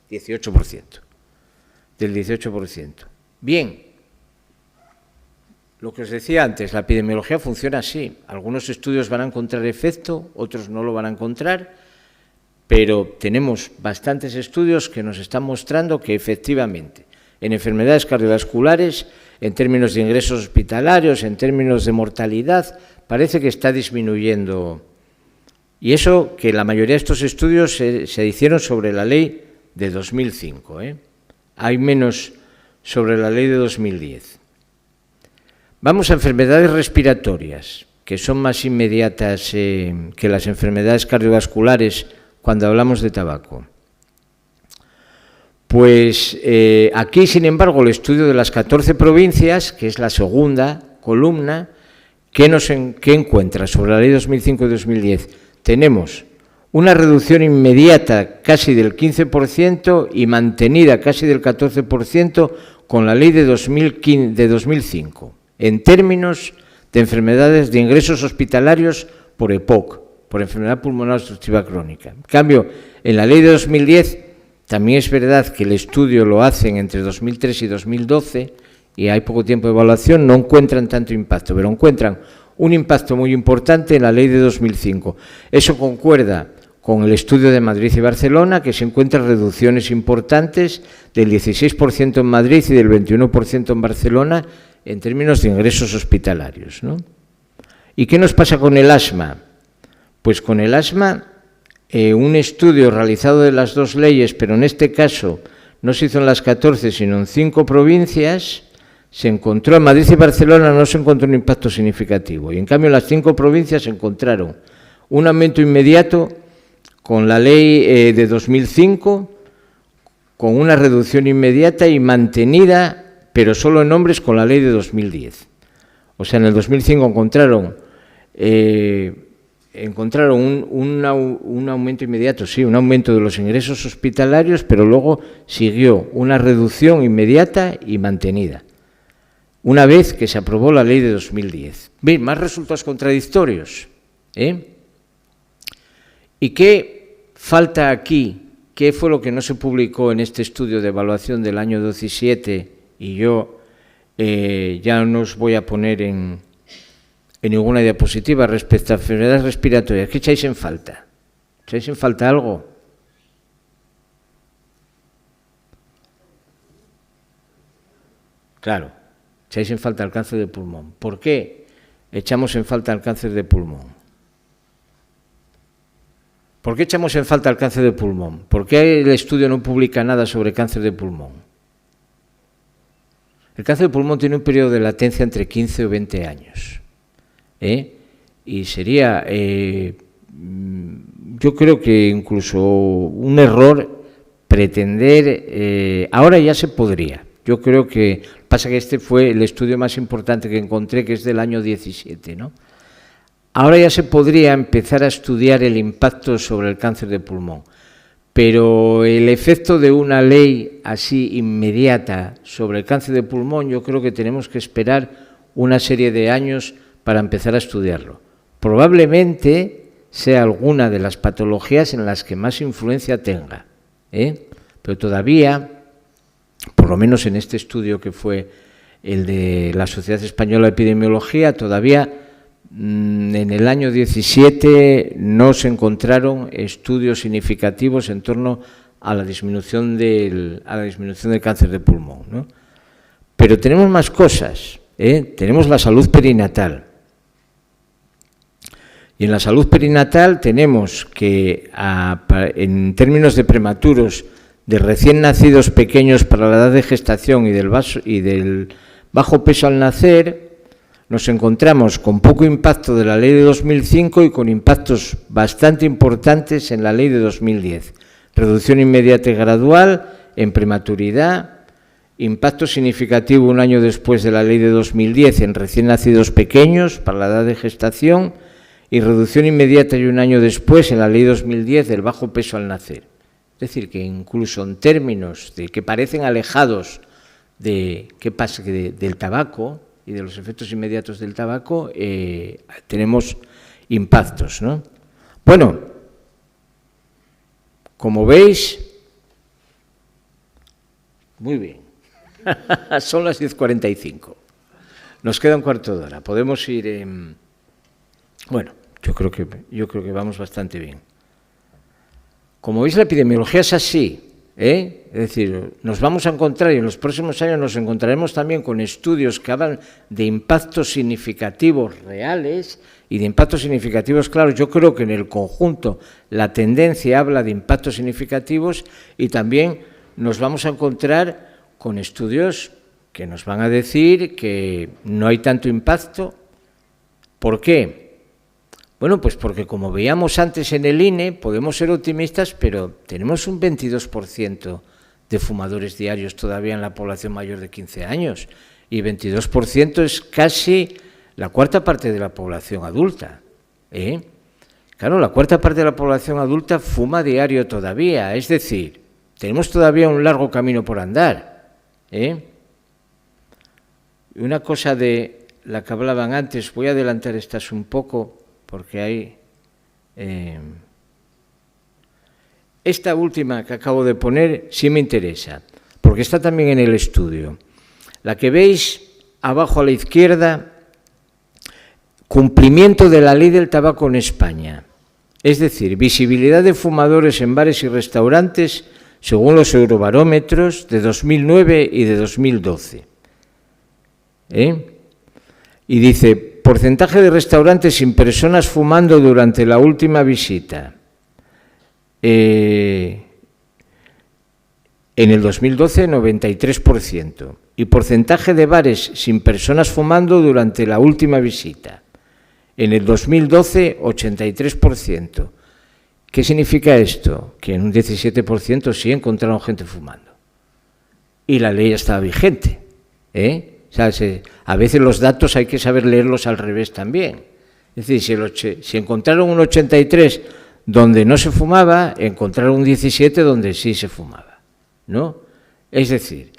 18%, del 18%. Bien, lo que os decía antes, la epidemiología funciona así. Algunos estudios van a encontrar efecto, otros no lo van a encontrar, pero tenemos bastantes estudios que nos están mostrando que efectivamente en enfermedades cardiovasculares, en términos de ingresos hospitalarios, en términos de mortalidad, parece que está disminuyendo. Y eso que la mayoría de estos estudios se hicieron sobre la ley de 2005. Hay menos sobre la ley de 2010. Vamos a enfermedades respiratorias, que son más inmediatas que las enfermedades cardiovasculares cuando hablamos de tabaco. Pues aquí, sin embargo, el estudio de las 14 provincias, que es la segunda columna, ¿qué encuentra sobre la ley 2005 y 2010? Tenemos una reducción inmediata casi del 15% y mantenida casi del 14% con la ley de 2005, en términos de enfermedades de ingresos hospitalarios por EPOC, por enfermedad pulmonar obstructiva crónica. En cambio, en la ley de 2010, también es verdad que el estudio lo hacen entre 2003 y 2012 y hay poco tiempo de evaluación, no encuentran tanto impacto, pero encuentran un impacto muy importante en la ley de 2005. Eso concuerda con el estudio de Madrid y Barcelona, que se encuentran reducciones importantes del 16% en Madrid y del 21% en Barcelona en términos de ingresos hospitalarios, ¿no? ¿Y qué nos pasa con el asma? Pues con el asma, un estudio realizado de las dos leyes, pero en este caso no se hizo en las 14, sino en 5 provincias, se encontró en Madrid y Barcelona, no se encontró un impacto significativo. Y en cambio en las 5 provincias se encontraron un aumento inmediato con la ley de 2005, con una reducción inmediata y mantenida, pero solo en hombres, con la ley de 2010. O sea, en el 2005 encontraron un aumento inmediato, sí, un aumento de los ingresos hospitalarios, pero luego siguió una reducción inmediata y mantenida, una vez que se aprobó la ley de 2010. Bien, más resultados contradictorios. ¿Y qué falta aquí? ¿Qué fue lo que no se publicó en este estudio de evaluación del año 17? Y yo ya no os voy a poner en ninguna diapositiva respecto a enfermedades respiratorias. ¿Qué echáis en falta? ¿Echáis en falta algo? Claro, echáis en falta el cáncer de pulmón. ¿Por qué echamos en falta el cáncer de pulmón? ¿Por qué echamos en falta el cáncer de pulmón? ¿Por qué el estudio no publica nada sobre cáncer de pulmón? El cáncer de pulmón tiene un periodo de latencia entre 15 o 20 años. Y sería, yo creo que incluso un error pretender, ahora ya se podría. Yo creo que, pasa que este fue el estudio más importante que encontré, que es del año 17, ¿no? Ahora ya se podría empezar a estudiar el impacto sobre el cáncer de pulmón, pero el efecto de una ley así inmediata sobre el cáncer de pulmón, yo creo que tenemos que esperar una serie de años para empezar a estudiarlo. Probablemente sea alguna de las patologías en las que más influencia tenga, pero todavía, por lo menos en este estudio que fue el de la Sociedad Española de Epidemiología, todavía en el año 17 no se encontraron estudios significativos en torno a la disminución del cáncer de pulmón, ¿no? Pero tenemos más cosas, tenemos la salud perinatal. Y en la salud perinatal tenemos que, en términos de prematuros, de recién nacidos pequeños para la edad de gestación y del bajo peso al nacer, nos encontramos con poco impacto de la ley de 2005 y con impactos bastante importantes en la ley de 2010. Reducción inmediata y gradual en prematuridad, impacto significativo un año después de la ley de 2010 en recién nacidos pequeños para la edad de gestación y reducción inmediata y un año después en la ley 2010 del bajo peso al nacer. Es decir, que incluso en términos de que parecen alejados qué pasa del tabaco y de los efectos inmediatos del tabaco, tenemos impactos, ¿no? Bueno, como veis, muy bien, son las 10:45. Nos queda un cuarto de hora. Podemos ir Bueno, yo creo que vamos bastante bien. Como veis, la epidemiología es así, ¿eh? Es decir, nos vamos a encontrar, y en los próximos años nos encontraremos también con estudios que hablan de impactos significativos reales y de impactos significativos claros. Yo creo que en el conjunto la tendencia habla de impactos significativos, y también nos vamos a encontrar con estudios que nos van a decir que no hay tanto impacto. ¿Por qué? Bueno, pues porque, como veíamos antes en el INE, podemos ser optimistas, pero tenemos un 22% de fumadores diarios todavía en la población mayor de 15 años, y 22% es casi la cuarta parte de la población adulta, ¿eh? Claro, la cuarta parte de la población adulta fuma diario todavía, es decir, tenemos todavía un largo camino por andar, ¿eh? Una cosa de la que hablaban antes, voy a adelantar estas un poco, porque hay esta última que acabo de poner sí me interesa, porque está también en el estudio. La que veis abajo a la izquierda, cumplimiento de la ley del tabaco en España, es decir, visibilidad de fumadores en bares y restaurantes según los eurobarómetros de 2009 y de 2012. Y dice: porcentaje de restaurantes sin personas fumando durante la última visita. En el 2012, 93%. Y porcentaje de bares sin personas fumando durante la última visita. En el 2012, 83%. ¿Qué significa esto? Que en un 17% sí encontraron gente fumando. Y la ley estaba vigente, ¿eh? O sea, a veces los datos hay que saber leerlos al revés también. Es decir, si encontraron un 83 donde no se fumaba, encontraron un 17 donde sí se fumaba, ¿no? Es decir,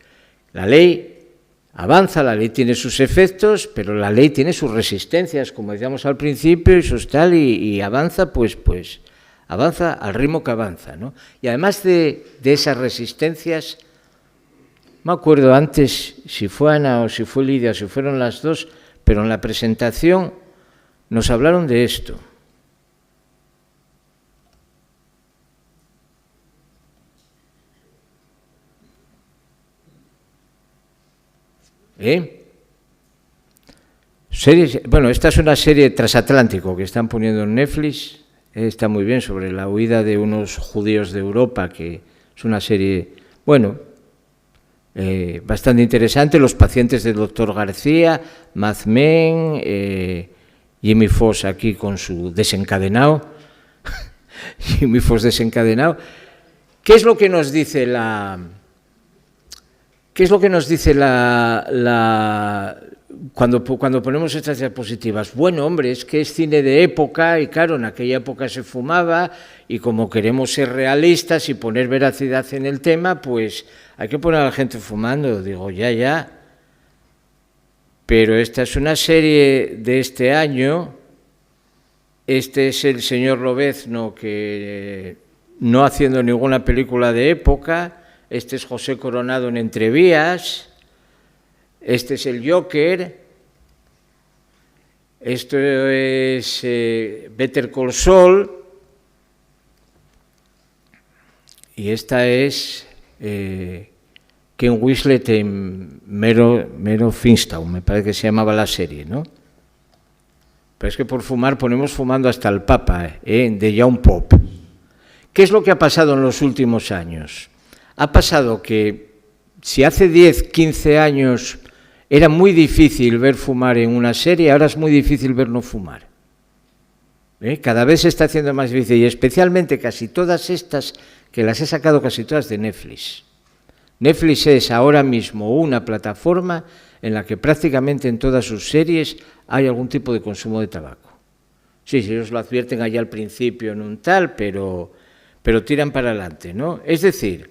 la ley avanza, la ley tiene sus efectos, pero la ley tiene sus resistencias, como decíamos al principio, y sus tal, y avanza, pues avanza al ritmo que avanza, ¿no? Y además de esas resistencias, me acuerdo antes, si fue Ana o si fue Lidia, o si fueron las dos, pero en la presentación nos hablaron de esto. Bueno, esta es una serie Transatlántico que están poniendo en Netflix, está muy bien, sobre la huida de unos judíos de Europa, que es una serie, bueno, bastante interesante. Los pacientes del doctor García, Mad Men, Jimmy Foss aquí con su desencadenado, Jimmy Foss desencadenado. ¿Qué es lo que nos dice cuando ponemos estas diapositivas? Bueno, hombre, es que es cine de época, y claro, en aquella época se fumaba, y como queremos ser realistas y poner veracidad en el tema, pues hay que poner a la gente fumando. Digo, ya. Pero esta es una serie de este año. Este es el señor Lobezno, que no haciendo ninguna película de época. Este es José Coronado en Entrevías. Este es el Joker. Esto es Better Call Saul. Y esta es Ken Winslet en Mero Finstown, me parece que se llamaba la serie, ¿no? Pero es que por fumar ponemos fumando hasta el Papa, de Young Pop. ¿Qué es lo que ha pasado en los últimos años? Ha pasado que si hace 10, 15 años era muy difícil ver fumar en una serie, ahora es muy difícil ver no fumar. Cada vez se está haciendo más difícil, y especialmente casi todas estas, que las he sacado casi todas de Netflix. Netflix es ahora mismo una plataforma en la que prácticamente en todas sus series hay algún tipo de consumo de tabaco. Sí, ellos lo advierten allá al principio en un tal, pero tiran para adelante, ¿no? Es decir,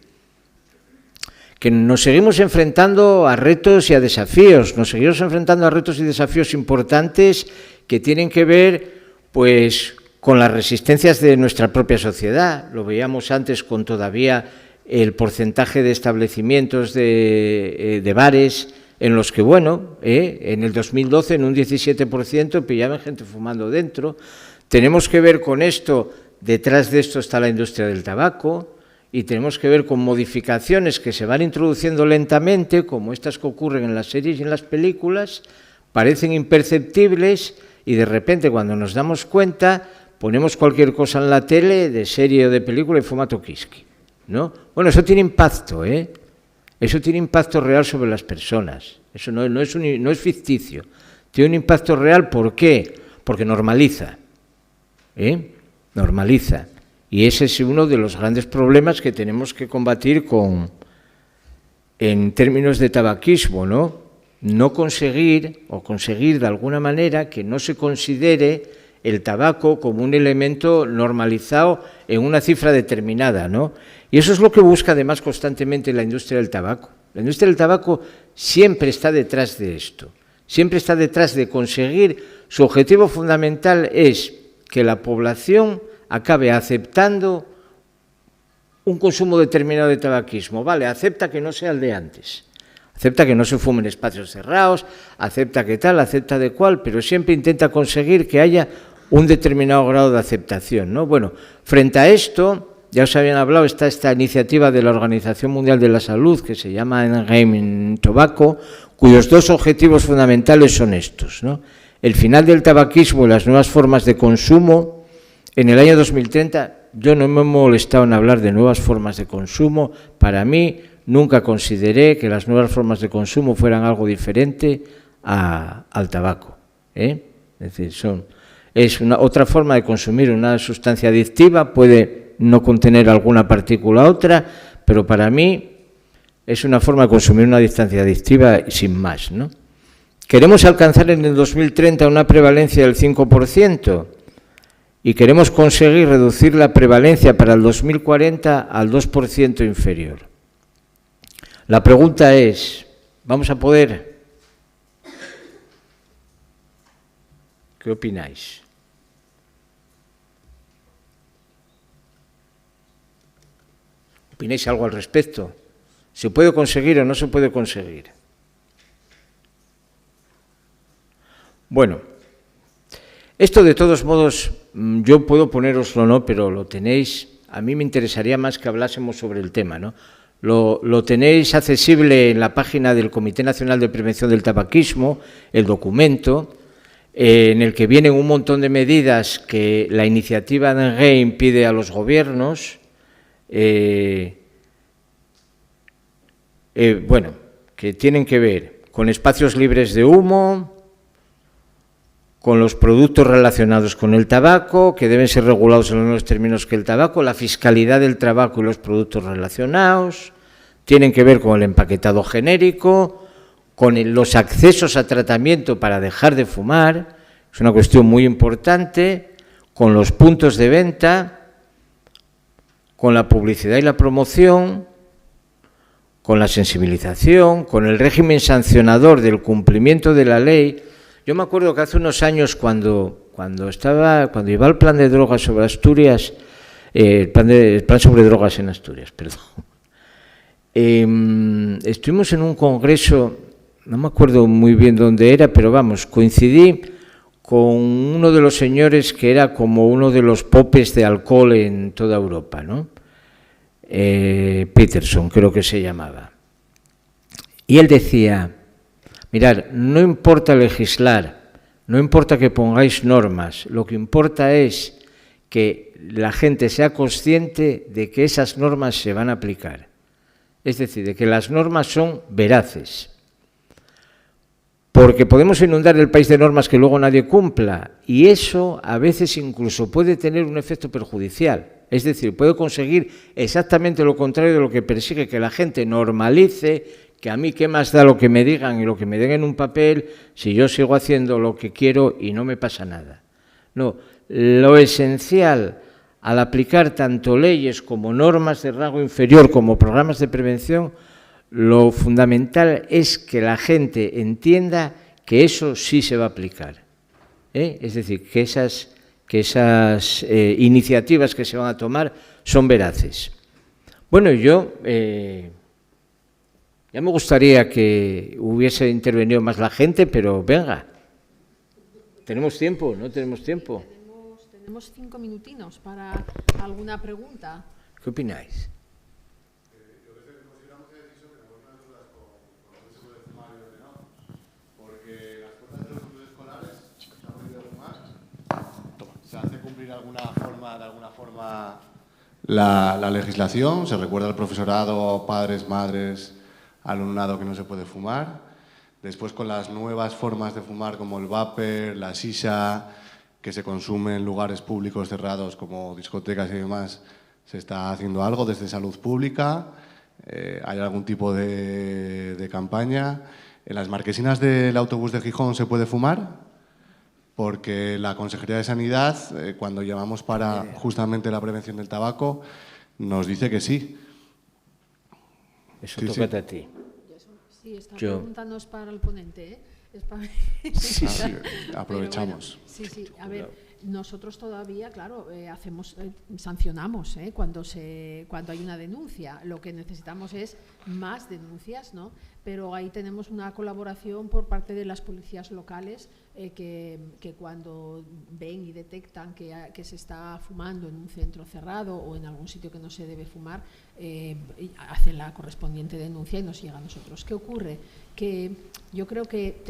que nos seguimos enfrentando a retos y a desafíos, nos seguimos enfrentando a retos y desafíos importantes que tienen que ver, pues, con las resistencias de nuestra propia sociedad. Lo veíamos antes con todavía el porcentaje de establecimientos de bares en los que, bueno, en el 2012 en un 17% pillaban gente fumando dentro. Tenemos que ver con esto, detrás de esto está la industria del tabaco, y tenemos que ver con modificaciones que se van introduciendo lentamente, como estas que ocurren en las series y en las películas, parecen imperceptibles y de repente cuando nos damos cuenta ponemos cualquier cosa en la tele, de serie o de película, y fuma toquisqui, ¿no? Bueno, eso tiene impacto, eso tiene impacto real sobre las personas, eso no es ficticio, tiene un impacto real. ¿Por qué? Porque normaliza, normaliza. Y ese es uno de los grandes problemas que tenemos que combatir en términos de tabaquismo, ¿no? No conseguir, o conseguir de alguna manera que no se considere el tabaco como un elemento normalizado en una cifra determinada, ¿no? Y eso es lo que busca además constantemente la industria del tabaco. La industria del tabaco siempre está detrás de esto, siempre está detrás de conseguir, su objetivo fundamental es que la población acabe aceptando un consumo determinado de tabaquismo. Vale, acepta que no sea el de antes, acepta que no se fume en espacios cerrados, acepta que tal, acepta de cual, pero siempre intenta conseguir que haya un determinado grado de aceptación, ¿no? Bueno, frente a esto, ya os habían hablado, está esta iniciativa de la Organización Mundial de la Salud que se llama Endgame Tobacco, cuyos dos objetivos fundamentales son estos, ¿no? El final del tabaquismo y las nuevas formas de consumo. En el año 2030 yo no me he molestado en hablar de nuevas formas de consumo. Para mí nunca consideré que las nuevas formas de consumo fueran algo diferente al tabaco, Es decir, es otra forma de consumir una sustancia adictiva, puede no contener alguna partícula otra, pero para mí es una forma de consumir una sustancia adictiva sin más, ¿no? Queremos alcanzar en el 2030 una prevalencia del 5%. Y queremos conseguir reducir la prevalencia para el 2040 al 2% inferior. La pregunta es, ¿vamos a poder? ¿Qué opináis? ¿Opináis algo al respecto? ¿Se puede conseguir o no se puede conseguir? Bueno, esto de todos modos, yo puedo ponéroslo, ¿no? Pero lo tenéis, a mí me interesaría más que hablásemos sobre el tema, ¿no? Lo tenéis accesible en la página del Comité Nacional de Prevención del Tabaquismo, el documento, en el que vienen un montón de medidas que la iniciativa de Endgame pide a los gobiernos, bueno, que tienen que ver con espacios libres de humo, con los productos relacionados con el tabaco, que deben ser regulados en los mismos términos que el tabaco, la fiscalidad del tabaco y los productos relacionados, tienen que ver con el empaquetado genérico, con los accesos a tratamiento para dejar de fumar, es una cuestión muy importante, con los puntos de venta, con la publicidad y la promoción, con la sensibilización, con el régimen sancionador del cumplimiento de la ley. Yo me acuerdo que hace unos años cuando iba el plan de drogas sobre Asturias, el plan sobre drogas en Asturias, perdón. Estuvimos en un congreso, no me acuerdo muy bien dónde era, pero vamos, coincidí con uno de los señores que era como uno de los popes de alcohol en toda Europa, ¿no? Peterson, creo que se llamaba. Y él decía, mirad, no importa legislar, no importa que pongáis normas, lo que importa es que la gente sea consciente de que esas normas se van a aplicar. Es decir, de que las normas son veraces. Porque podemos inundar el país de normas que luego nadie cumpla y eso a veces incluso puede tener un efecto perjudicial. Es decir, puede conseguir exactamente lo contrario de lo que persigue, que la gente normalice, que a mí qué más da lo que me digan y lo que me den en un papel si yo sigo haciendo lo que quiero y no me pasa nada. No, lo esencial al aplicar tanto leyes como normas de rango inferior como programas de prevención, Lo fundamental es que la gente entienda que eso sí se va a aplicar. Es decir, que esas iniciativas que se van a tomar son veraces. Bueno, yo ya me gustaría que hubiese intervenido más la gente, pero venga, ¿tenemos tiempo? ¿No tenemos tiempo? Tenemos 5 minutinos para alguna pregunta. ¿Qué opináis? Se hace cumplir de alguna forma la legislación, se recuerda al profesorado, padres, madres, alumnado que no se puede fumar. Después, con las nuevas formas de fumar como el vapor, la shisha, que se consume en lugares públicos cerrados como discotecas y demás, se está haciendo algo desde salud pública. ¿Hay algún tipo de campaña? ¿En las marquesinas del autobús de Gijón se puede fumar? Porque la Consejería de Sanidad, cuando llamamos para justamente la prevención del tabaco, nos dice que sí. Eso tócate a ti. Sí, esta pregunta no es para el ponente, ¿eh? Es para... Sí, aprovechamos. Bueno, sí, a ver, nosotros todavía, claro, sancionamos cuando hay una denuncia. Lo que necesitamos es más denuncias, ¿no? Pero ahí tenemos una colaboración por parte de las policías locales que cuando ven y detectan que se está fumando en un centro cerrado o en algún sitio que no se debe fumar, hacen la correspondiente denuncia y nos llega a nosotros. ¿Qué ocurre? Que yo creo que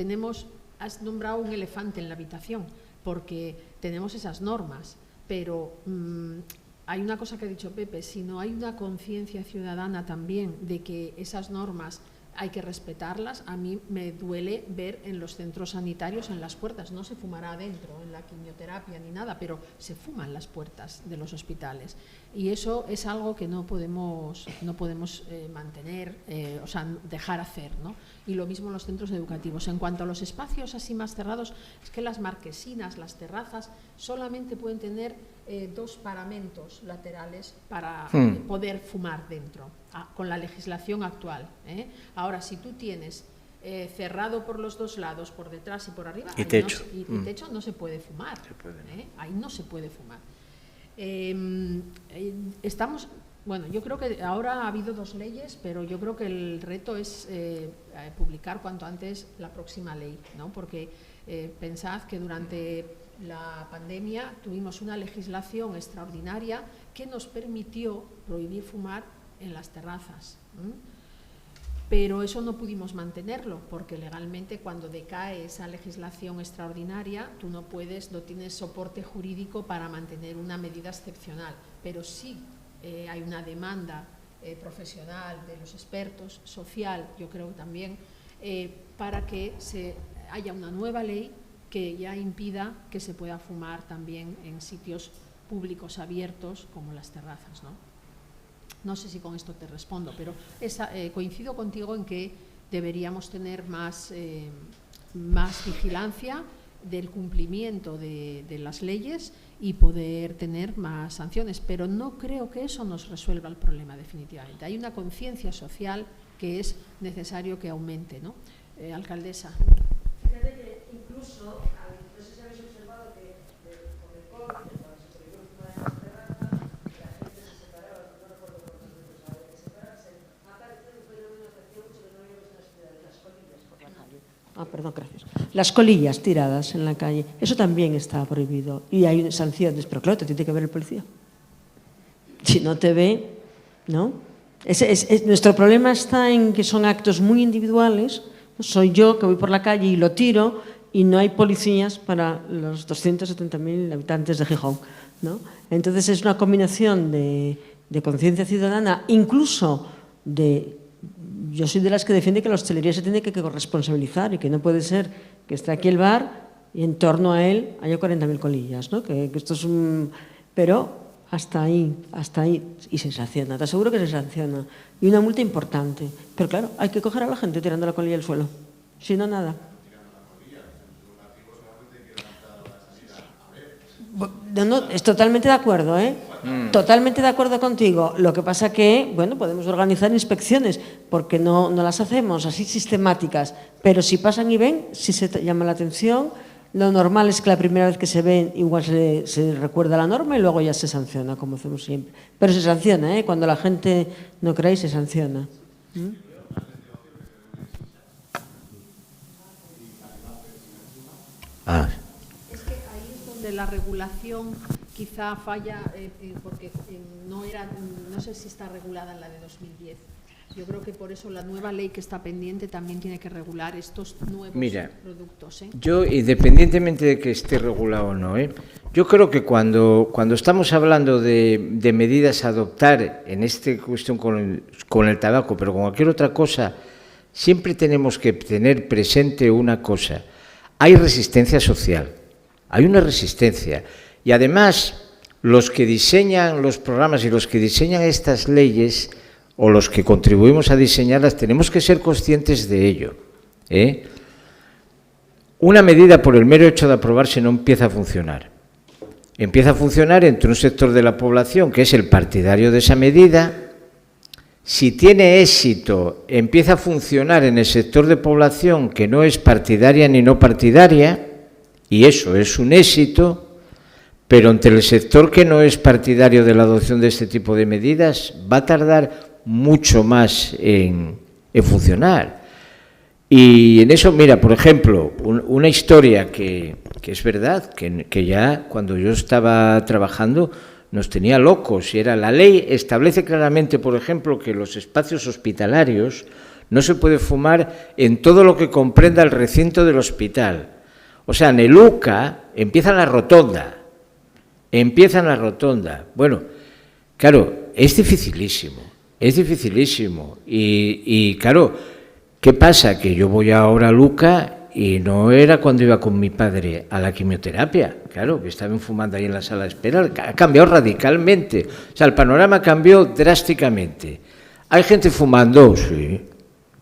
has nombrado un elefante en la habitación, porque tenemos esas normas, pero hay una cosa que ha dicho Pepe: si no hay una conciencia ciudadana también de que esas normas hay que respetarlas, a mí me duele ver en los centros sanitarios, en las puertas, no se fumará adentro, en la quimioterapia ni nada, pero se fuman las puertas de los hospitales. Y eso es algo que no podemos mantener, o sea, dejar hacer, ¿no? Y lo mismo en los centros educativos. En cuanto a los espacios así más cerrados, es que las marquesinas, las terrazas, solamente pueden tener 2 paramentos laterales para poder fumar dentro, con la legislación actual. Ahora, si tú tienes cerrado por los 2 lados, por detrás y por arriba, y techo, techo, no se puede fumar. Ahí no se puede fumar. Bueno, yo creo que ahora ha habido 2 leyes, pero yo creo que el reto es publicar cuanto antes la próxima ley, ¿no? Porque pensad que durante la pandemia tuvimos una legislación extraordinaria que nos permitió prohibir fumar en las terrazas, pero eso no pudimos mantenerlo, porque legalmente cuando decae esa legislación extraordinaria tú no tienes soporte jurídico para mantener una medida excepcional, pero sí hay una demanda profesional de los expertos, social, yo creo también, para que haya una nueva ley que ya impida que se pueda fumar también en sitios públicos abiertos como las terrazas, ¿no? No sé si con esto te respondo, pero coincido contigo en que deberíamos tener más vigilancia del cumplimiento de las leyes y poder tener más sanciones, pero no creo que eso nos resuelva el problema definitivamente. Hay una conciencia social que es necesario que aumente, ¿no? Alcaldesa. Fíjate que incluso, no sé si habéis observado que con el COVID, cuando se prohibió fumar en las terrazas, la gente se separaba, no recuerdo cuántos minutos había que separarse, ha aparecido un fenómeno que hacía mucho que no habíamos en las ciudades, las colillas por la calle. Perdón, gracias. Las colillas tiradas en la calle, eso también está prohibido y hay sanciones, pero claro, te tiene que ver el policía. Si no te ve, ¿no? Nuestro problema está en que son actos muy individuales. Soy yo que voy por la calle y lo tiro y no hay policías para los 270.000 habitantes de Gijón, ¿no? Entonces es una combinación de conciencia ciudadana, incluso yo soy de las que defiende que la hostelería se tiene que corresponsabilizar y que no puede ser que esté aquí el bar y en torno a él haya 40.000 colillas, ¿no? Que esto es pero hasta ahí, y se sanciona, te aseguro que se sanciona. Y una multa importante. Pero claro, hay que coger a la gente tirando la colilla al suelo. Si no, nada. No, es totalmente de acuerdo, ¿eh? Totalmente de acuerdo contigo. Lo que pasa que, bueno, podemos organizar inspecciones porque no las hacemos así sistemáticas, pero si pasan y ven, si se llama la atención. Lo normal es que la primera vez que se ven igual se recuerda la norma y luego ya se sanciona, como hacemos siempre. Pero se sanciona, cuando la gente no cree, se sanciona. Es que ahí es donde la regulación quizá falla, porque no sé si está regulada en la de 2010. Yo creo que por eso la nueva ley que está pendiente también tiene que regular estos nuevos productos. Yo, independientemente de que esté regulado o no, yo creo que cuando estamos hablando de medidas a adoptar en esta cuestión con el tabaco, pero con cualquier otra cosa, siempre tenemos que tener presente una cosa. Hay resistencia social, hay una resistencia. Y además, los que diseñan los programas y los que diseñan estas leyes, o los que contribuimos a diseñarlas, tenemos que ser conscientes de ello. Una medida por el mero hecho de aprobarse no empieza a funcionar. Empieza a funcionar entre un sector de la población que es el partidario de esa medida. Si tiene éxito, empieza a funcionar en el sector de población que no es partidaria ni no partidaria, y eso es un éxito. Pero entre el sector que no es partidario de la adopción de este tipo de medidas va a tardar mucho más en funcionar. Y en eso, mira, por ejemplo, una historia que es verdad, que ya cuando yo estaba trabajando nos tenía locos, y era: la ley establece claramente, por ejemplo, que los espacios hospitalarios no se puede fumar en todo lo que comprenda el recinto del hospital. O sea, en el UCA empieza la rotonda. Bueno, claro, es dificilísimo. Y claro, ¿qué pasa? Que yo voy ahora a Luca y no era cuando iba con mi padre a la quimioterapia. Claro, que estaban fumando ahí en la sala de espera. Ha cambiado radicalmente. O sea, el panorama cambió drásticamente. ¿Hay gente fumando? Sí,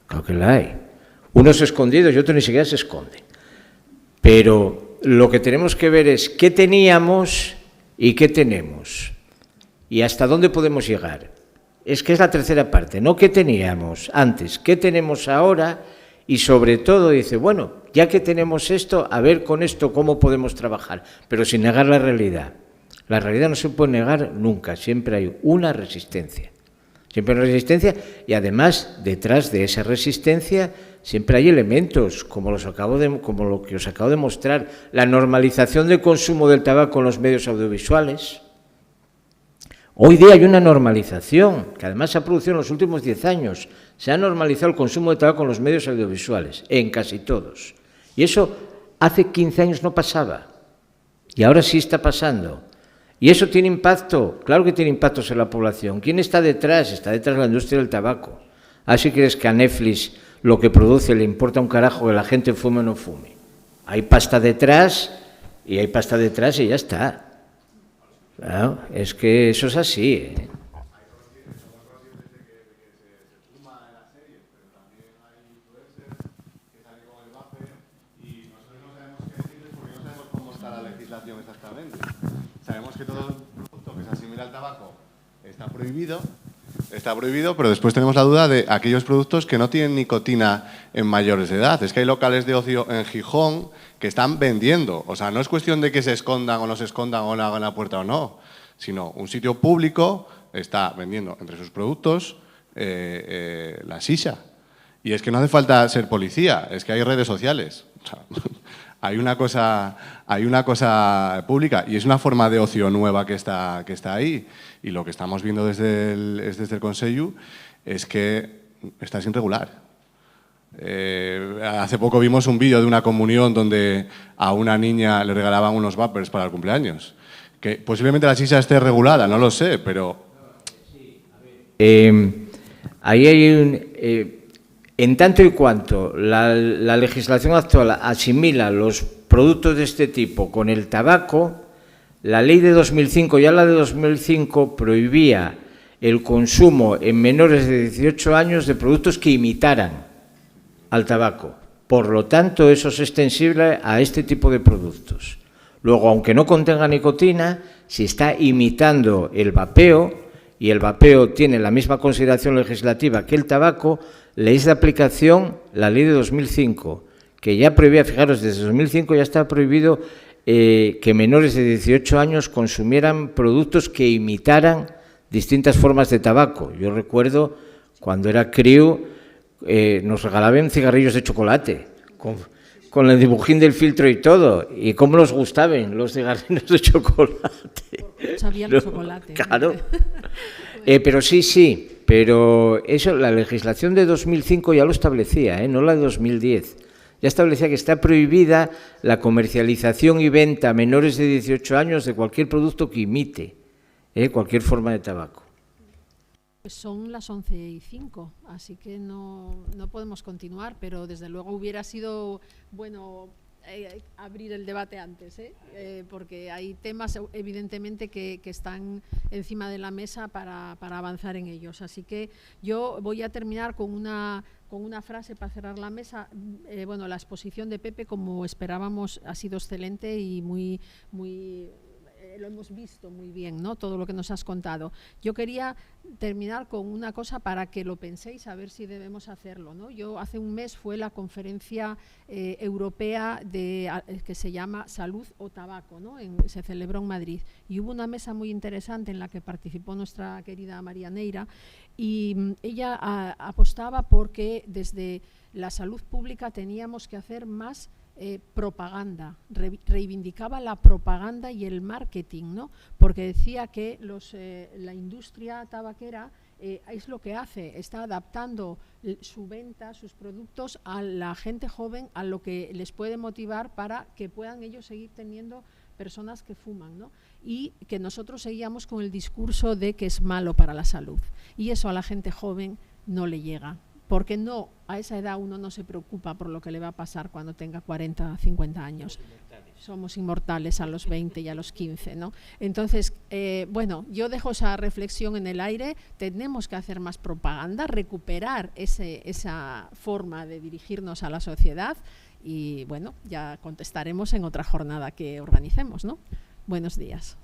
claro que la hay. Unos escondidos y otros ni siquiera se esconden. Pero lo que tenemos que ver es qué teníamos y qué tenemos. Y hasta dónde podemos llegar. Es que es la tercera parte, no qué teníamos antes, qué tenemos ahora, y sobre todo dice, bueno, ya que tenemos esto, a ver con esto cómo podemos trabajar, pero sin negar la realidad. La realidad no se puede negar nunca, siempre hay una resistencia. Siempre hay una resistencia, y además detrás de esa resistencia siempre hay elementos, como lo que os acabo de mostrar, la normalización del consumo del tabaco en los medios audiovisuales. Hoy día hay una normalización, que además se ha producido en los últimos 10 años. Se ha normalizado el consumo de tabaco en los medios audiovisuales, en casi todos. Y eso hace 15 años no pasaba. Y ahora sí está pasando. Y eso tiene impacto, claro que tiene impactos en la población. ¿Quién está detrás? Está detrás la industria del tabaco. Así crees que a Netflix lo que produce le importa un carajo que la gente fume o no fume. Hay pasta detrás y ya está. Claro, es que eso es así. Sabemos que todo producto que se asimila al tabaco está prohibido, pero después tenemos la duda de aquellos productos que no tienen nicotina en mayores de edad. Es que hay locales de ocio en Gijón que están vendiendo. O sea, no es cuestión de que se escondan o no se escondan o no hagan la puerta o no, sino un sitio público está vendiendo entre sus productos la shisha. Y es que no hace falta ser policía, es que hay redes sociales. O sea, hay una cosa pública y es una forma de ocio nueva que está ahí. Y lo que estamos viendo desde el Consello es que está sin regular. Hace poco vimos un vídeo de una comunión donde a una niña le regalaban unos vapers para el cumpleaños. Que posiblemente la shisha esté regulada, no lo sé, pero... Ahí hay en tanto y cuanto la legislación actual asimila los productos de este tipo con el tabaco, la ley de 2005, ya la de 2005, prohibía el consumo en menores de 18 años de productos que imitaran al tabaco. Por lo tanto, eso es extensible a este tipo de productos. Luego, aunque no contenga nicotina, si está imitando el vapeo, y el vapeo tiene la misma consideración legislativa que el tabaco, le es de aplicación la ley de 2005, que ya prohibía, fijaros, desde 2005 ya está prohibido que menores de 18 años consumieran productos que imitaran distintas formas de tabaco. Yo recuerdo, cuando era crío, nos regalaban cigarrillos de chocolate, con el dibujín del filtro y todo, y cómo nos gustaban los cigarrillos de chocolate. Sabían el chocolate. Claro. Pero sí, pero eso, la legislación de 2005 ya lo establecía, no la de 2010. Ya establecía que está prohibida la comercialización y venta a menores de 18 años de cualquier producto que imite cualquier forma de tabaco. Pues son las 11:05, así que no podemos continuar, pero desde luego hubiera sido bueno abrir el debate antes, porque hay temas evidentemente que están encima de la mesa para avanzar en ellos. Así que yo voy a terminar con una frase para cerrar la mesa. Bueno, la exposición de Pepe, como esperábamos, ha sido excelente y muy lo hemos visto muy bien, ¿no? Todo lo que nos has contado. Yo quería terminar con una cosa para que lo penséis, a ver si debemos hacerlo, ¿no? Yo hace un mes fue la conferencia europea que se llama Salud o Tabaco, ¿no? Se celebró en Madrid y hubo una mesa muy interesante en la que participó nuestra querida María Neira y ella apostaba porque desde la salud pública teníamos que hacer más propaganda, reivindicaba la propaganda y el marketing, ¿no? Porque decía que la industria tabaquera es lo que hace, está adaptando su venta, sus productos a la gente joven, a lo que les puede motivar para que puedan ellos seguir teniendo personas que fuman, ¿no? Y que nosotros seguíamos con el discurso de que es malo para la salud. Y eso a la gente joven no le llega. Porque a esa edad uno no se preocupa por lo que le va a pasar cuando tenga 40, 50 años. Somos inmortales a los 20 y a los 15, ¿no? Entonces, bueno, yo dejo esa reflexión en el aire. Tenemos que hacer más propaganda, recuperar esa forma de dirigirnos a la sociedad y, bueno, ya contestaremos en otra jornada que organicemos, ¿no? Buenos días.